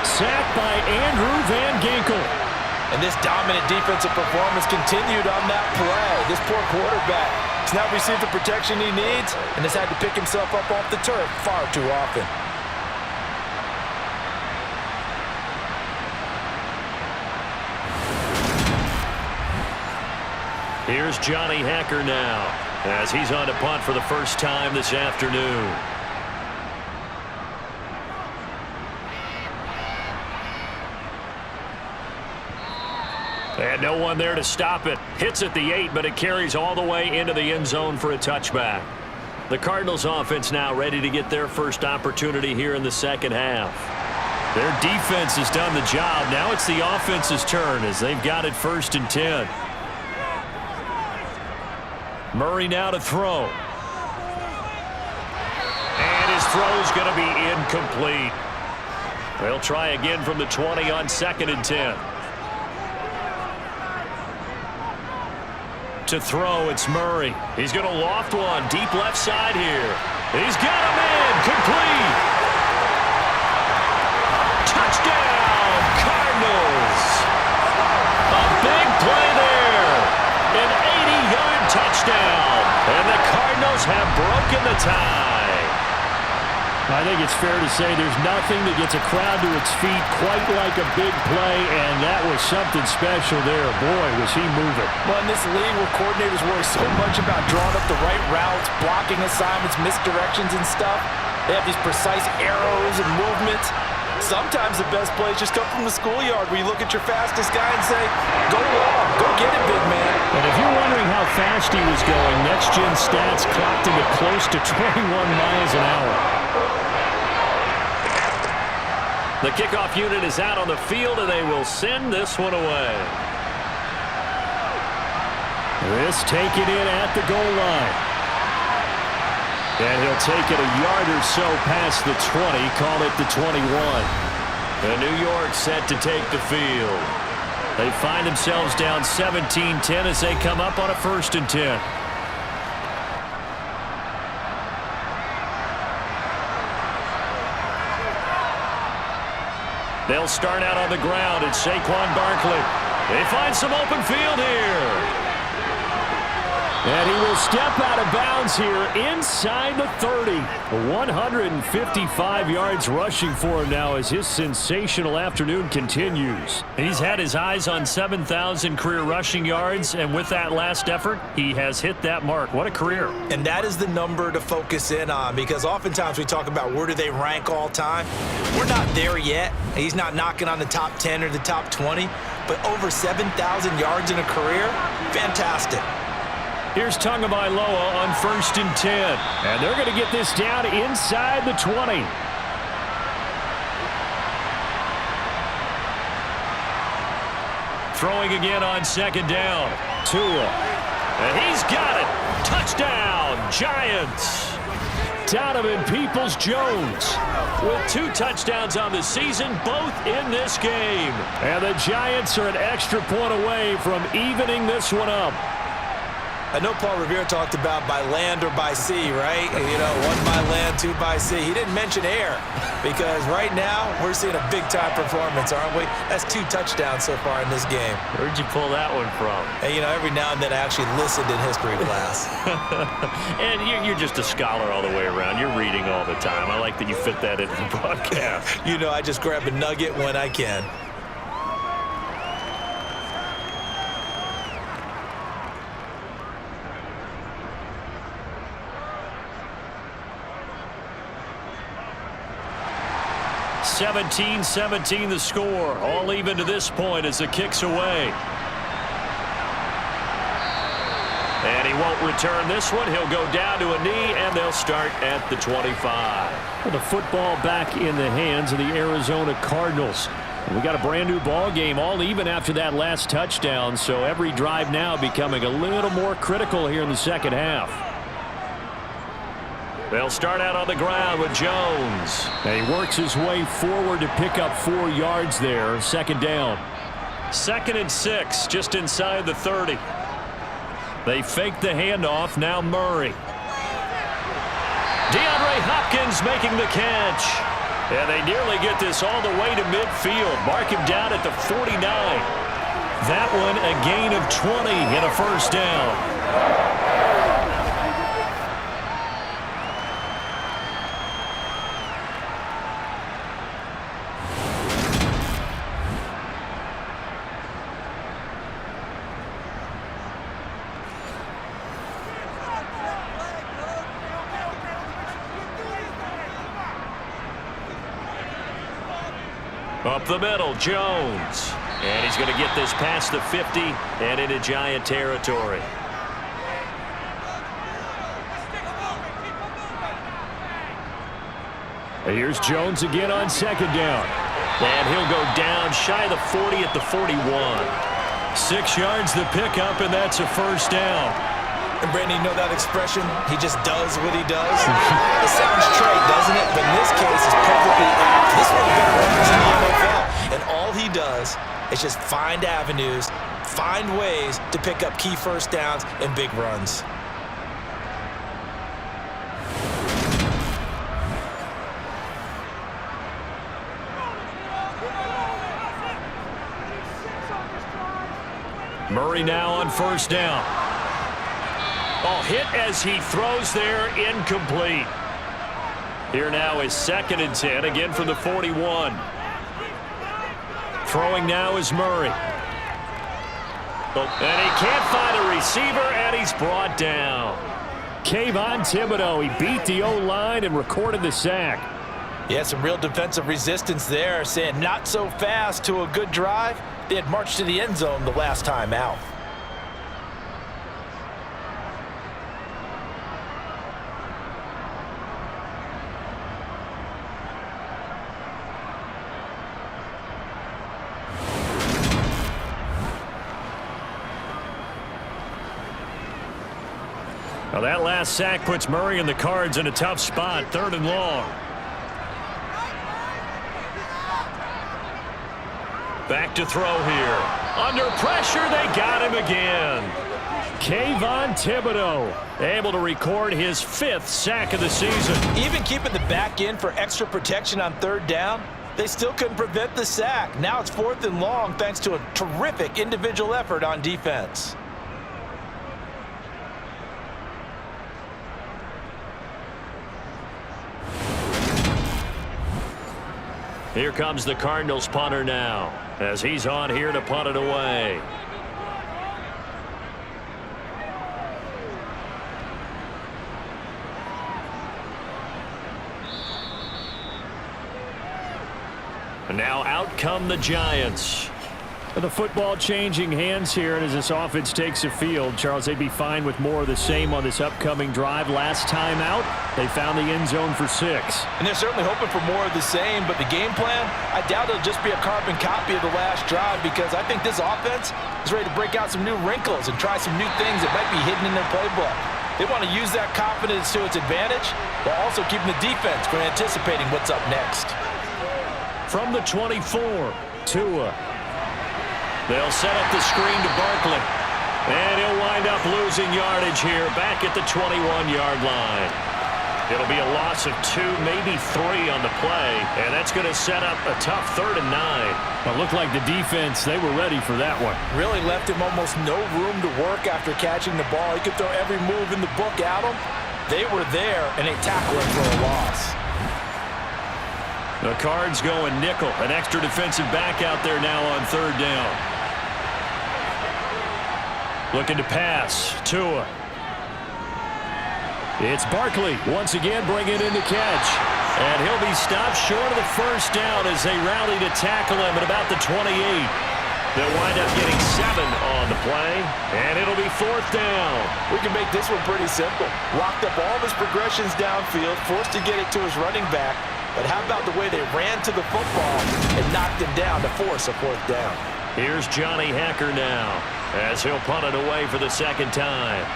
Sacked by Andrew Van Ginkel. And this dominant defensive performance continued on that play. This poor quarterback has not received the protection he needs and has had to pick himself up off the turf far too often. Here's Johnny Hacker now as he's on to punt for the first time this afternoon. And no one there to stop it. Hits at the 8, but it carries all the way into the end zone for a touchback. The Cardinals offense now ready to get their first opportunity here in the second half. Their defense has done the job. Now it's the offense's turn as they've got it 1st and 10. Murray now to throw. And his throw's going to be incomplete. They'll try again from the 20 on 2nd and 10. To throw, it's Murray. He's going to loft one deep left side here. He's got him in. Complete. Touchdown, Cardinals. A big play there. An 80-yard touchdown. And the Cardinals have broken the tie. I think it's fair to say there's nothing that gets a crowd to its feet quite like a big play, and that was something special there. Boy, was he moving. Well, in this league where coordinators worry so much about drawing up the right routes, blocking assignments, misdirections and stuff, they have these precise arrows and movements. Sometimes the best plays just come from the schoolyard where you look at your fastest guy and say, go long, go get it, big man. And if you're wondering how fast he was going, next-gen stats clocked him at close to 21 miles an hour. The kickoff unit is out on the field, and they will send this one away. This taken in at the goal line. And he'll take it a yard or so past the 20, call it the 21. And New York set to take the field. They find themselves down 17-10 as they come up on a 1st and 10. They'll start out on the ground. It's Saquon Barkley. They find some open field here. And he will step out of bounds here inside the 30. 155 yards rushing for him now as his sensational afternoon continues. He's had his eyes on 7,000 career rushing yards, and with that last effort, he has hit that mark. What a career. And that is the number to focus in on, because oftentimes we talk about where do they rank all time. We're not there yet. He's not knocking on the top 10 or the top 20, but over 7,000 yards in a career, fantastic. Here's Tagovailoa on 1st and 10. And they're going to get this down inside the 20. Throwing again on 2nd down. Tua. And he's got it. Touchdown, Giants. Donovan Peoples-Jones with 2 touchdowns on the season, both in this game. And the Giants are an extra point away from evening this one up. I know Paul Revere talked about by land or by sea, right? You know, 1 by land, 2 by sea. He didn't mention air, because right now we're seeing a big-time performance, aren't we? That's 2 touchdowns so far in this game. Where'd you pull that one from? And, you know, every now and then I actually listened in history class. And you're just a scholar all the way around. You're reading all the time. I like that you fit that into the broadcast. You know, I just grab a nugget when I can. (17-17) the score. All even to this point as the kick's away. And he won't return this one. He'll go down to a knee, and they'll start at the 25. Well, the football back in the hands of the Arizona Cardinals. We got a brand new ball game, all even after that last touchdown, so every drive now becoming a little more critical here in the second half. They'll start out on the ground with Jones. And he works his way forward to pick up 4 yards there. 2nd down. 2nd and 6, just inside the 30. They fake the handoff. Now Murray. DeAndre Hopkins making the catch. And they nearly get this all the way to midfield. Mark him down at the 49. That one a gain of 20 and a 1st down. Up the middle, Jones. And he's going to get this past the 50 and into Giant territory. And here's Jones again on 2nd down. And he'll go down shy of the 40 at the 41. 6 yards the pickup, and that's a 1st down. And Brandon, you know that expression? He just does what he does. It sounds trite, doesn't it? But in this case, it's perfectly apt. This one better runs in the NFL. And all he does is just find avenues, find ways to pick up key 1st downs and big runs. Murray now on 1st down. Oh, hit as he throws there, incomplete. Here now is 2nd and 10, again from the 41. Throwing now is Murray. And he can't find a receiver, and he's brought down. Kayvon Thibodeau, he beat the O-line and recorded the sack. Yeah, some real defensive resistance there, saying not so fast to a good drive. They had marched to the end zone the last time out. Well, that last sack puts Murray and the Cards in a tough spot, 3rd and long. Back to throw here. Under pressure, they got him again. Kayvon Thibodeau able to record his 5th sack of the season. Even keeping the back in for extra protection on 3rd down, They still couldn't prevent the sack. Now it's 4th and long thanks to a terrific individual effort on defense. Here comes the Cardinals punter now, as he's on here to punt it away. And now out come the Giants. The football changing hands here, and as this offense takes the field, Charles, they'd be fine with more of the same on this upcoming drive. Last time out, they found the end zone for 6. And they're certainly hoping for more of the same, but the game plan, I doubt it'll just be a carbon copy of the last drive, because I think this offense is ready to break out some new wrinkles and try some new things that might be hidden in their playbook. They want to use that confidence to its advantage, while also keeping the defense from anticipating what's up next. From the 24, Tua. They'll set up the screen to Barkley. And he'll wind up losing yardage here back at the 21-yard line. It'll be a loss of 2, maybe 3 on the play. And that's going to set up a tough 3rd and 9. Well, it looked like the defense, they were ready for that one. Really left him almost no room to work after catching the ball. He could throw every move in the book at him. They were there, and they tackled him for a loss. The Cards going nickel. An extra defensive back out there now on 3rd down. Looking to pass. Tua. It's Barkley once again bringing in the catch. And he'll be stopped short of the 1st down as they rally to tackle him at about the 28. They'll wind up getting 7 on the play. And it'll be 4th down. We can make this one pretty simple. Locked up all of his progressions downfield, forced to get it to his running back. But how about the way they ran to the football and knocked him down to force a 4th down? Here's Johnny Hacker now, as he'll punt it away for the 2nd time.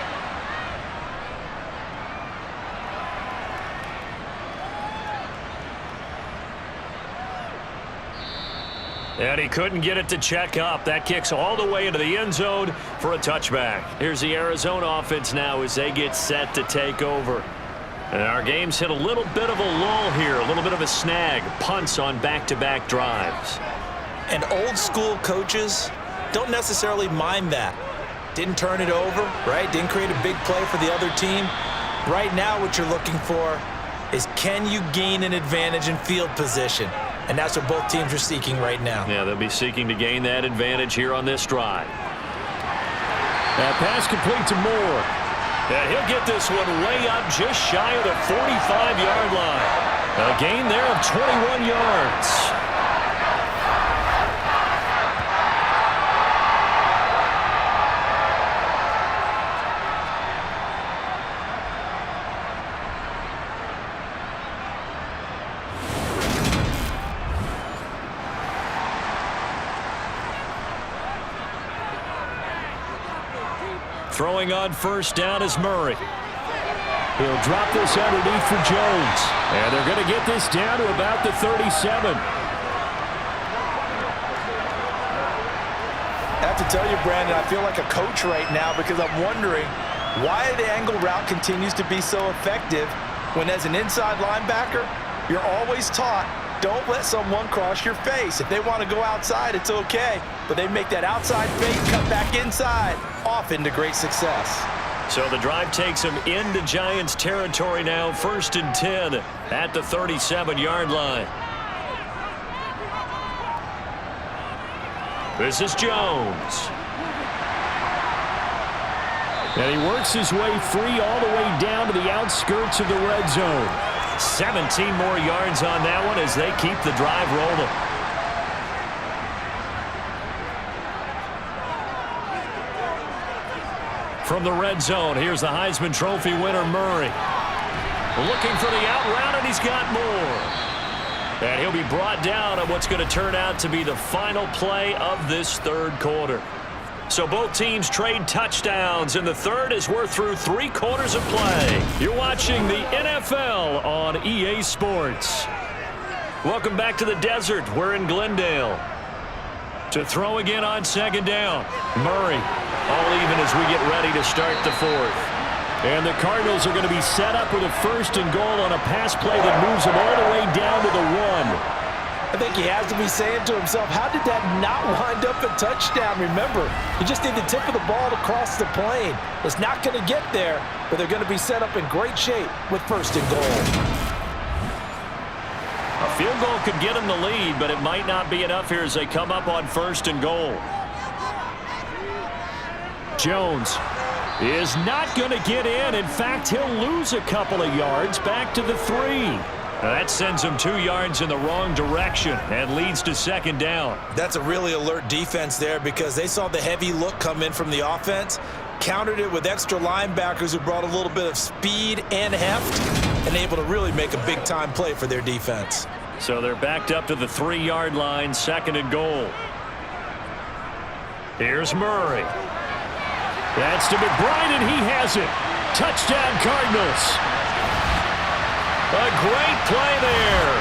And he couldn't get it to check up. That kicks all the way into the end zone for a touchback. Here's the Arizona offense now as they get set to take over. And our game's hit a little bit of a lull here, a little bit of a snag. Punts on back-to-back drives. And old school coaches don't necessarily mind that. Didn't turn it over, right? Didn't create a big play for the other team. Right now what you're looking for is, can you gain an advantage in field position? And that's what both teams are seeking right now. Yeah, they'll be seeking to gain that advantage here on this drive. That pass complete to Moore. And he'll get this one way up just shy of the 45-yard line. A gain there of 21 yards. Throwing on 1st down is Murray. He'll drop this underneath for Jones. And they're going to get this down to about the 37. I have to tell you, Brandon, I feel like a coach right now, because I'm wondering why the angle route continues to be so effective when, as an inside linebacker, you're always taught, don't let someone cross your face. If they want to go outside, it's okay. But they make that outside fake, cut back inside, off into great success. So the drive takes them into Giants territory now. 1st and 10 at the 37-yard line. This is Jones. And he works his way free all the way down to the outskirts of the red zone. 17 more yards on that one as they keep the drive rolling. From the red zone, here's the Heisman Trophy winner, Murray. Looking for the out route, and he's got more. And he'll be brought down on what's going to turn out to be the final play of this 3rd quarter. So both teams trade touchdowns in the 3rd as we're through 3 quarters of play. You're watching the NFL on EA Sports. Welcome back to the desert. We're in Glendale. To throw again on 2nd down. Murray, all even as we get ready to start the 4th. And the Cardinals are going to be set up with a 1st and goal on a pass play that moves them all the way down to the 1. I think he has to be saying to himself, how did that not wind up a touchdown? Remember, you just need the tip of the ball to cross the plane. It's not going to get there, but they're going to be set up in great shape with 1st and goal. A field goal could get them the lead, but it might not be enough here as they come up on 1st and goal. Jones is not going to get in. In fact, he'll lose a couple of yards back to the 3. That sends him 2 yards in the wrong direction and leads to 2nd down. That's a really alert defense there because they saw the heavy look come in from the offense, countered it with extra linebackers who brought a little bit of speed and heft, and able to really make a big-time play for their defense. So they're backed up to the 3-yard line, 2nd and goal. Here's Murray. That's to McBride, and he has it. Touchdown, Cardinals. A great play there.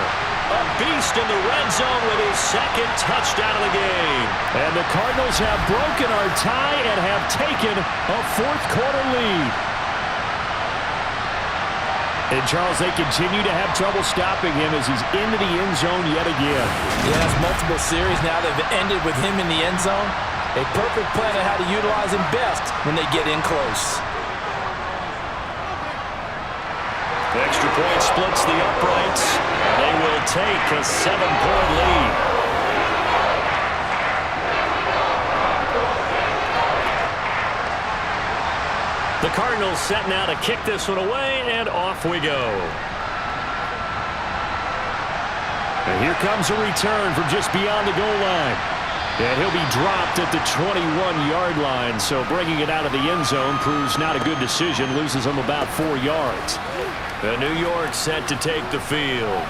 A beast in the red zone with his 2nd touchdown of the game. And the Cardinals have broken our tie and have taken a 4th quarter lead. And, Charles, they continue to have trouble stopping him as he's into the end zone yet again. Yes, multiple series now that have ended with him in the end zone. A perfect plan on how to utilize him best when they get in close. The extra point splits the uprights. They will take a 7-point lead. The Cardinals set now to kick this one away, and off we go. And here comes a return from just beyond the goal line. And he'll be dropped at the 21-yard line, so bringing it out of the end zone proves not a good decision, loses him about 4 yards. The New York set to take the field.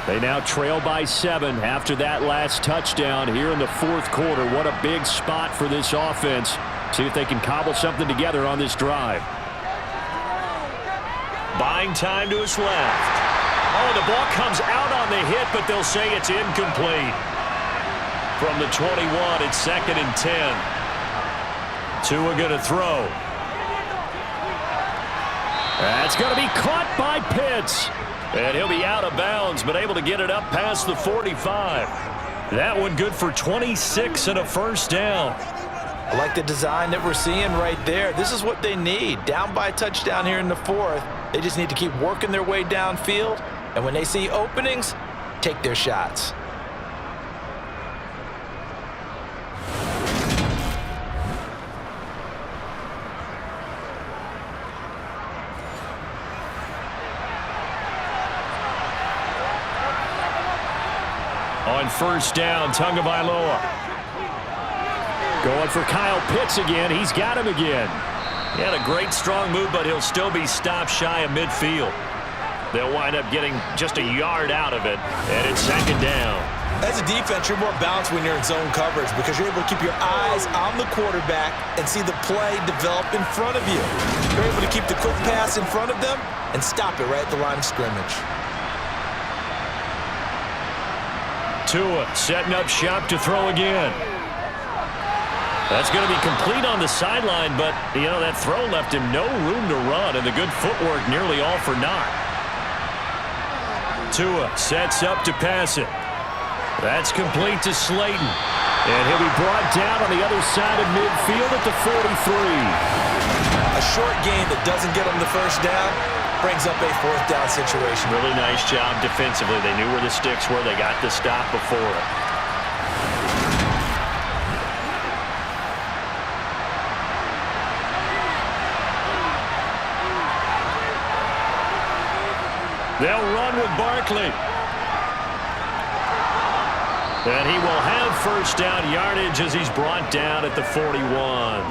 They now trail by 7 after that last touchdown here in the 4th quarter. What a big spot for this offense. See if they can cobble something together on this drive. Buying time to his left. Oh, the ball comes out on the hit, but they'll say it's incomplete. From the 21, it's 2nd and 10. Tua going to throw. That's going to be caught by Pitts. And he'll be out of bounds, but able to get it up past the 45. That one good for 26 and a 1st down. I like the design that we're seeing right there. This is what they need. Down by a touchdown here in the 4th. They just need to keep working their way downfield. And when they see openings, take their shots. On 1st down, Tagovailoa. Going for Kyle Pitts again. He's got him again. He had a great strong move, but he'll still be stopped shy of midfield. They'll wind up getting just a yard out of it, and it's 2nd down. As a defense, you're more balanced when you're in zone coverage because you're able to keep your eyes on the quarterback and see the play develop in front of you. You're able to keep the quick pass in front of them and stop it right at the line of scrimmage. Tua setting up shop to throw again. That's going to be complete on the sideline, but, you know, that throw left him no room to run, and the good footwork nearly all for naught. Tua sets up to pass it. That's complete to Slayton. And he'll be brought down on the other side of midfield at the 43. A short game that doesn't get him the 1st down brings up a 4th down situation. Really nice job defensively. They knew where the sticks were. They got the stop before it. They'll run with Barkley. And he will have 1st down yardage as he's brought down at the 41.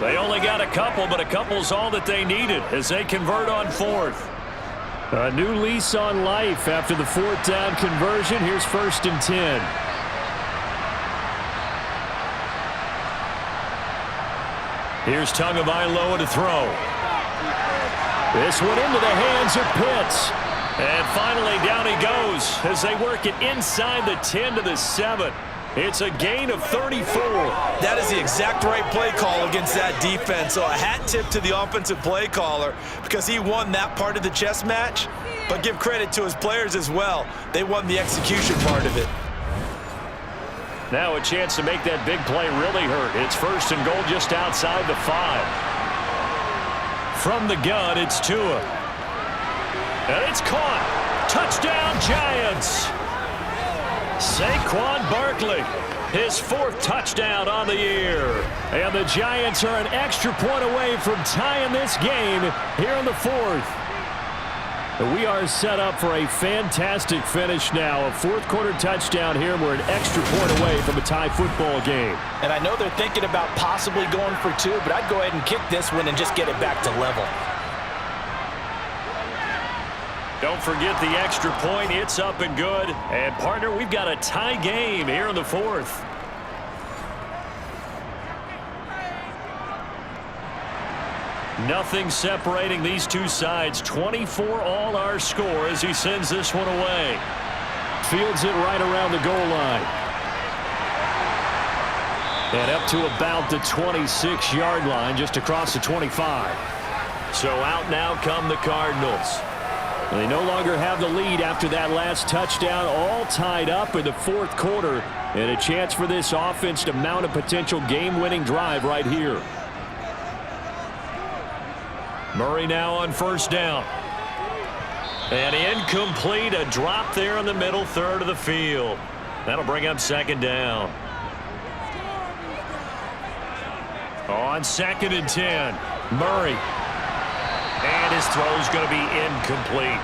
They only got a couple, but a couple's all that they needed as they convert on 4th. A new lease on life after the 4th down conversion. Here's 1st and 10. Here's Tagovailoa to throw. This one into the hands of Pitts. And finally down he goes as they work it inside the 10 to the 7. It's a gain of 34. That is the exact right play call against that defense. So a hat tip to the offensive play caller because he won that part of the chess match. But give credit to his players as well. They won the execution part of it. Now a chance to make that big play really hurt. It's first and goal just outside the 5. From the gun, it's Tua. And it's caught. Touchdown, Giants. Saquon Barkley, his 4th touchdown on the year. And the Giants are an extra point away from tying this game here in the 4th. We are set up for a fantastic finish now. A 4th quarter touchdown here. We're an extra point away from a tie football game. And I know they're thinking about possibly going for 2, but I'd go ahead and kick this one and just get it back to level. Don't forget the extra point. It's up and good. And, partner, we've got a tie game here in the 4th. Nothing separating these two sides. 24 all our score as he sends this one away. Fields it right around the goal line. And up to about the 26-yard line, just across the 25. So out now come the Cardinals. They no longer have the lead after that last touchdown, all tied up in the 4th quarter, and a chance for this offense to mount a potential game-winning drive right here. Murray now on first down. And incomplete, a drop there in the middle third of the field. That'll bring up 2nd down. On 2nd and 10, Murray. And his throw's going to be incomplete.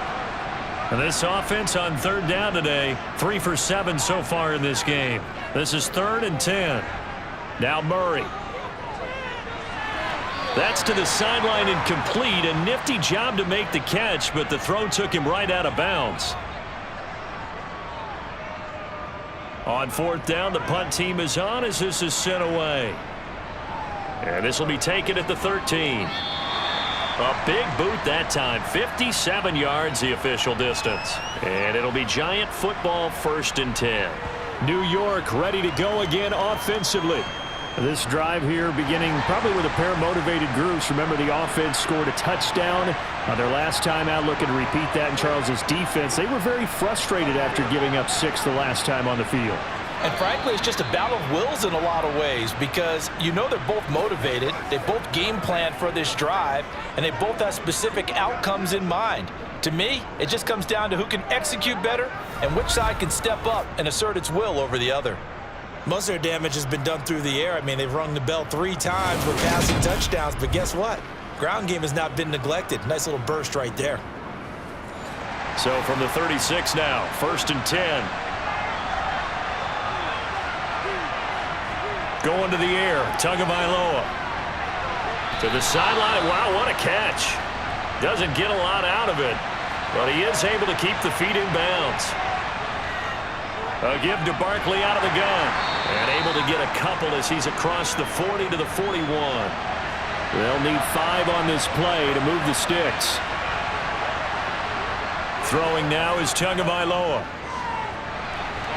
And this offense on 3rd down today, 3 for 7 so far in this game. This is 3rd and 10. Now Murray. That's to the sideline incomplete. A nifty job to make the catch, but the throw took him right out of bounds. On 4th down, the punt team is on as this is sent away. And this will be taken at the 13. A big boot that time. 57 yards the official distance. And it'll be Giant football 1st and 10. New York ready to go again offensively. This drive here beginning probably with a pair of motivated groups. Remember, the offense scored a touchdown on their last time out. Looking to repeat that in Charles's defense. They were very frustrated after giving up 6 the last time on the field. And frankly, it's just a battle of wills in a lot of ways because you know they're both motivated. They both game planned for this drive, and they both have specific outcomes in mind. To me, it just comes down to who can execute better and which side can step up and assert its will over the other. Most of their damage has been done through the air. I mean, they've rung the bell 3 times with passing touchdowns, but guess what? Ground game has not been neglected. Nice little burst right there. So from the 36 now, 1st and 10. Going to the air, Tagovailoa. To the sideline. Wow, what a catch. Doesn't get a lot out of it, but he is able to keep the feet in bounds. A give to Barkley out of the gun. And able to get a couple as he's across the 40 to the 41. They'll need 5 on this play to move the sticks. Throwing now is Tagovailoa.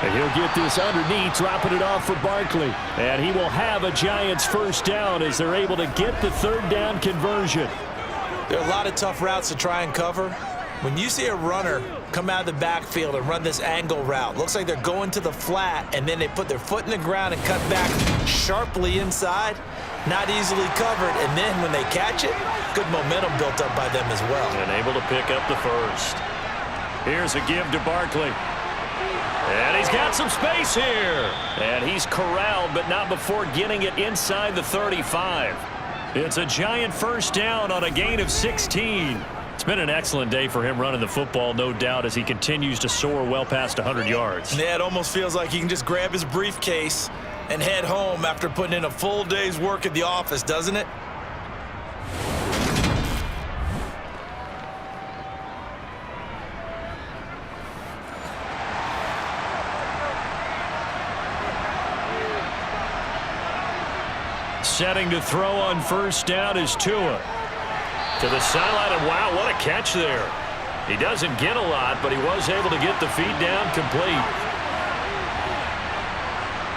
And he'll get this underneath, dropping it off for Barkley. And he will have a Giants 1st down as they're able to get the 3rd down conversion. There are a lot of tough routes to try and cover. When you see a runner come out of the backfield and run this angle route, looks like they're going to the flat, and then they put their foot in the ground and cut back sharply inside. Not easily covered, and then when they catch it, good momentum built up by them as well. And able to pick up the 1st. Here's a give to Barkley. And he's got some space here. And he's corralled, but not before getting it inside the 35. It's a Giant 1st down on a gain of 16. It's been an excellent day for him running the football, no doubt, as he continues to soar well past 100 yards. Yeah, it almost feels like he can just grab his briefcase and head home after putting in a full day's work at the office, doesn't it? Setting to throw on 1st down is Tua. To the sideline, and wow, what a catch there. He doesn't get a lot, but he was able to get the feet down complete. 2nd and 10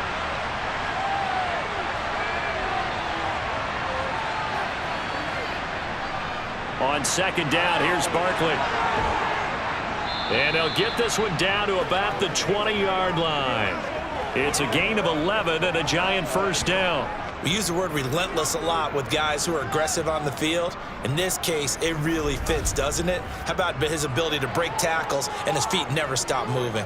On second down, here's Barkley. And they'll get this one down to about the 20-yard line. It's a gain of 11 and a Giant first down. We use the word relentless a lot with guys who are aggressive on the field. In this case, it really fits, doesn't it? How about his ability to break tackles and his feet never stop moving?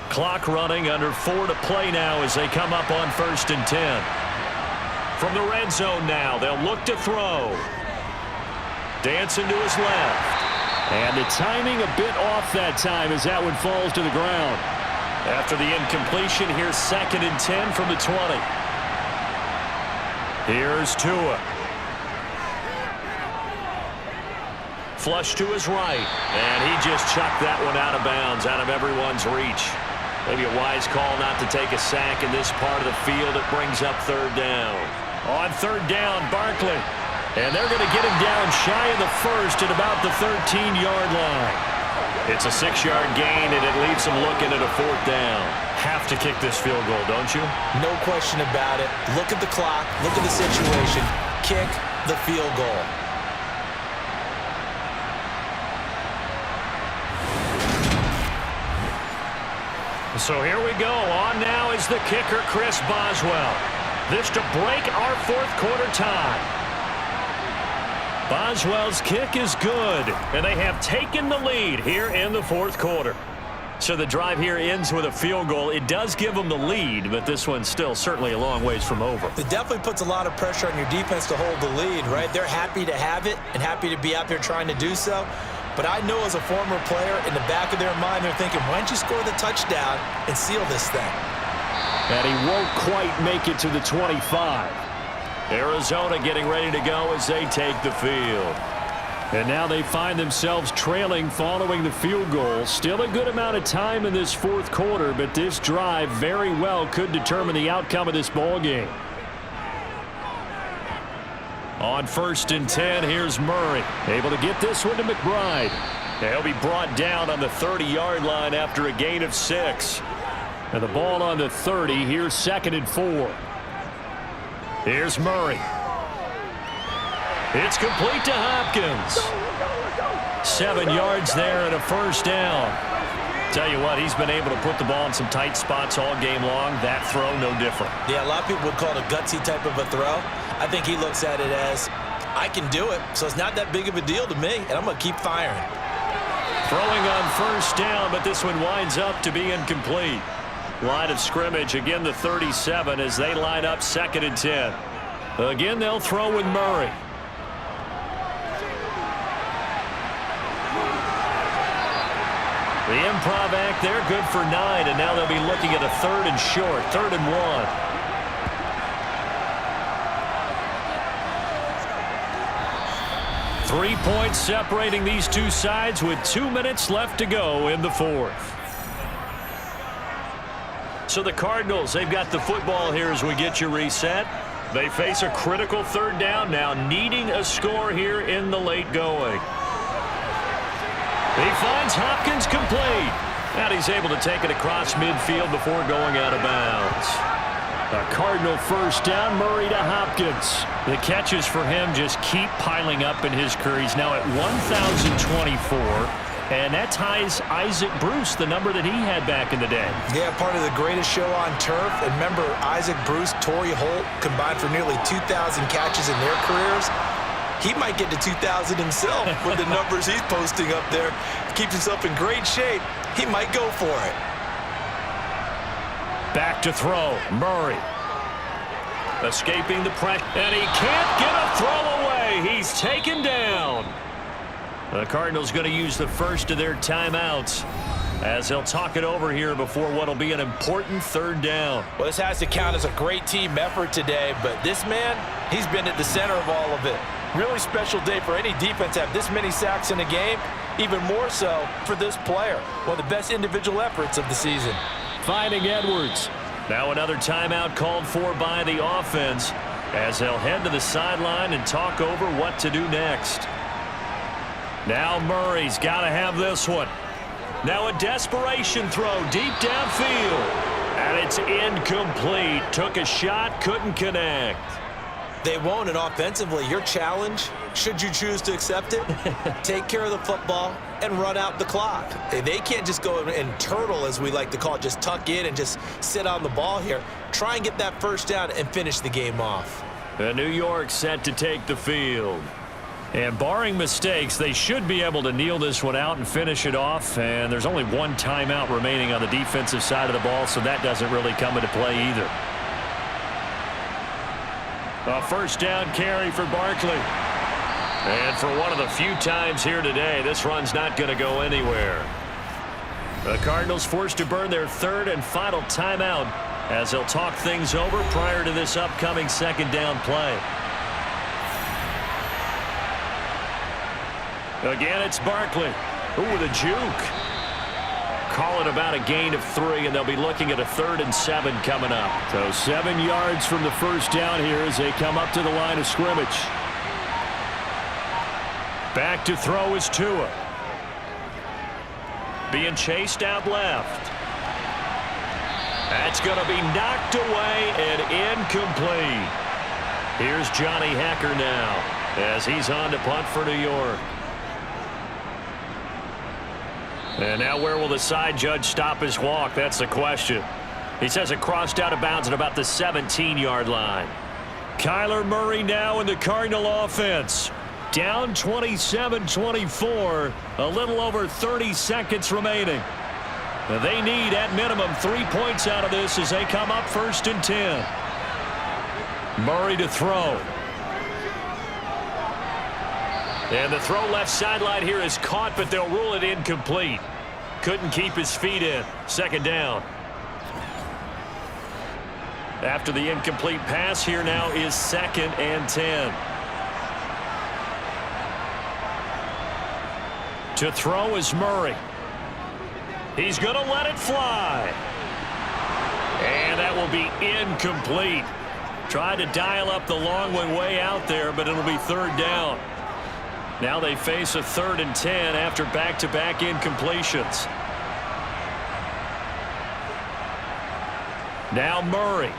Clock running, under 4 to play now as they come up on 1st and 10. From the red zone now, they'll look to throw. Dancing to his left. And the timing a bit off that time as that one falls to the ground. After the incompletion, here's 2nd and 10 from the 20. Here's Tua. Flush to his right. And he just chucked that one out of bounds, out of everyone's reach. Maybe a wise call not to take a sack in this part of the field. It brings up 3rd down. On 3rd down, Barkley. And they're going to get him down shy of the 1st at about the 13-yard line. It's a 6-yard gain, and it leaves them looking at a 4th down. Have to kick this field goal, don't you? No question about it. Look at the clock. Look at the situation. Kick the field goal. So here we go. On now is the kicker, Chris Boswell. This to break our 4th quarter tie. Boswell's kick is good, and they have taken the lead here in the 4th quarter. So the drive here ends with a field goal. It does give them the lead, but this one's still certainly a long ways from over. It definitely puts a lot of pressure on your defense to hold the lead, right? They're happy to have it and happy to be out there trying to do so. But I know as a former player, in the back of their mind, they're thinking, why don't you score the touchdown and seal this thing? And he won't quite make it to the 25. Arizona getting ready to go as they take the field. And now they find themselves trailing following the field goal. Still a good amount of time in this 4th quarter, but this drive very well could determine the outcome of this ball game. On 1st and 10, here's Murray. Able to get this one to McBride. He'll be brought down on the 30-yard line after a gain of 6. And the ball on the 30. Here's 2nd and 4. Here's Murray. It's complete to Hopkins. 7 yards there and a first down. Tell you what, he's been able to put the ball in some tight spots all game long. That throw, no different. Yeah, a lot of people would call it a gutsy type of a throw. I think he looks at it as, I can do it, so it's not that big of a deal to me, and I'm going to keep firing. Throwing on first down, but this one winds up to be incomplete. Line of scrimmage, again the 37 as they line up 2nd and 10. Again, they'll throw with Murray. The improv act there, good for 9, and now they'll be looking at a 3rd and short, 3rd and 1. Three points separating these two sides with 2 minutes left to go in the 4th. So the Cardinals, they've got the football here as we get you reset. They face a critical 3rd down now, needing a score here in the late going. He finds Hopkins complete. And he's able to take it across midfield before going out of bounds. A Cardinal first down, Murray to Hopkins. The catches for him just keep piling up in his career. He's now at 1,024. And that ties Isaac Bruce, the number that he had back in the day. Yeah, part of the greatest show on turf. And remember, Isaac Bruce, Torrey Holt combined for nearly 2,000 catches in their careers. He might get to 2,000 himself with the numbers he's posting up there. Keeps himself in great shape. He might go for it. Back to throw, Murray. Escaping the pressure, and he can't get a throw away. He's taken down. The Cardinals going to use the first of their timeouts as they'll talk it over here before what will be an important 3rd down. Well, this has to count as a great team effort today, but this man, he's been at the center of all of it. Really special day for any defense to have this many sacks in a game, even more so for this player. One of the best individual efforts of the season. Finding Edwards. Now another timeout called for by the offense as they'll head to the sideline and talk over what to do next. Now Murray's got to have this one. Now a desperation throw deep downfield. And it's incomplete. Took a shot, couldn't connect. They won't, and offensively, your challenge, should you choose to accept it, take care of the football and run out the clock. They can't just go and turtle, as we like to call it, just tuck in and just sit on the ball here. Try and get that first down and finish the game off. New York set to take the field. And barring mistakes, they should be able to kneel this one out and finish it off. And there's only one timeout remaining on the defensive side of the ball, so that doesn't really come into play either. A first down carry for Barkley. And for one of the few times here today, this run's not going to go anywhere. The Cardinals forced to burn their third and final timeout as they'll talk things over prior to this upcoming second down play. Again, it's Barkley. Ooh, with a juke. Call it about a gain of 3, and they'll be looking at a 3rd and 7 coming up. So 7 yards from the first down here as they come up to the line of scrimmage. Back to throw is Tua. Being chased out left. That's going to be knocked away and incomplete. Here's Johnny Hacker now as he's on to punt for New York. And now where will the side judge stop his walk? That's the question. He says it crossed out of bounds at about the 17-yard line. Kyler Murray now in the Cardinal offense. Down 27-24, a little over 30 seconds remaining. They need at minimum 3 points out of this as they come up 1st and 10. Murray to throw. And the throw left sideline here is caught, but they'll rule it incomplete. Couldn't keep his feet in. 2nd down. After the incomplete pass, here now is 2nd and 10. To throw is Murray. He's going to let it fly. And that will be incomplete. Tried to dial up the long one way out there, but it'll be 3rd down. Now they face a 3rd and 10 after back-to-back incompletions. Now Murray.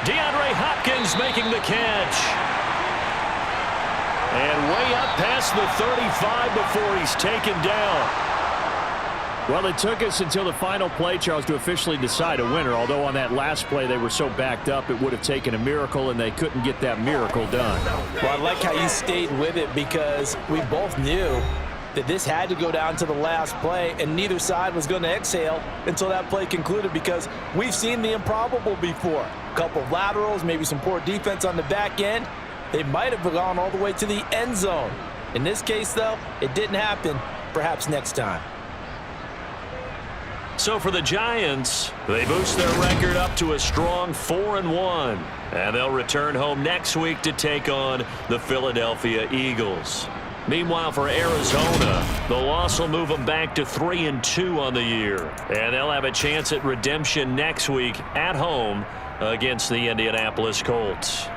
DeAndre Hopkins making the catch. And way up past the 35 before he's taken down. Well, it took us until the final play, Charles, to officially decide a winner. Although on that last play they were so backed up, it would have taken a miracle, and they couldn't get that miracle done. Well, I like how you stayed with it because we both knew that this had to go down to the last play, and neither side was going to exhale until that play concluded because we've seen the improbable before. A couple of laterals, maybe some poor defense on the back end. They might have gone all the way to the end zone. In this case, though, it didn't happen. Perhaps next time. So for the Giants, they boost their record up to a strong 4-1. And they'll return home next week to take on the Philadelphia Eagles. Meanwhile, for Arizona, the loss will move them back to 3-2 on the year. And they'll have a chance at redemption next week at home against the Indianapolis Colts.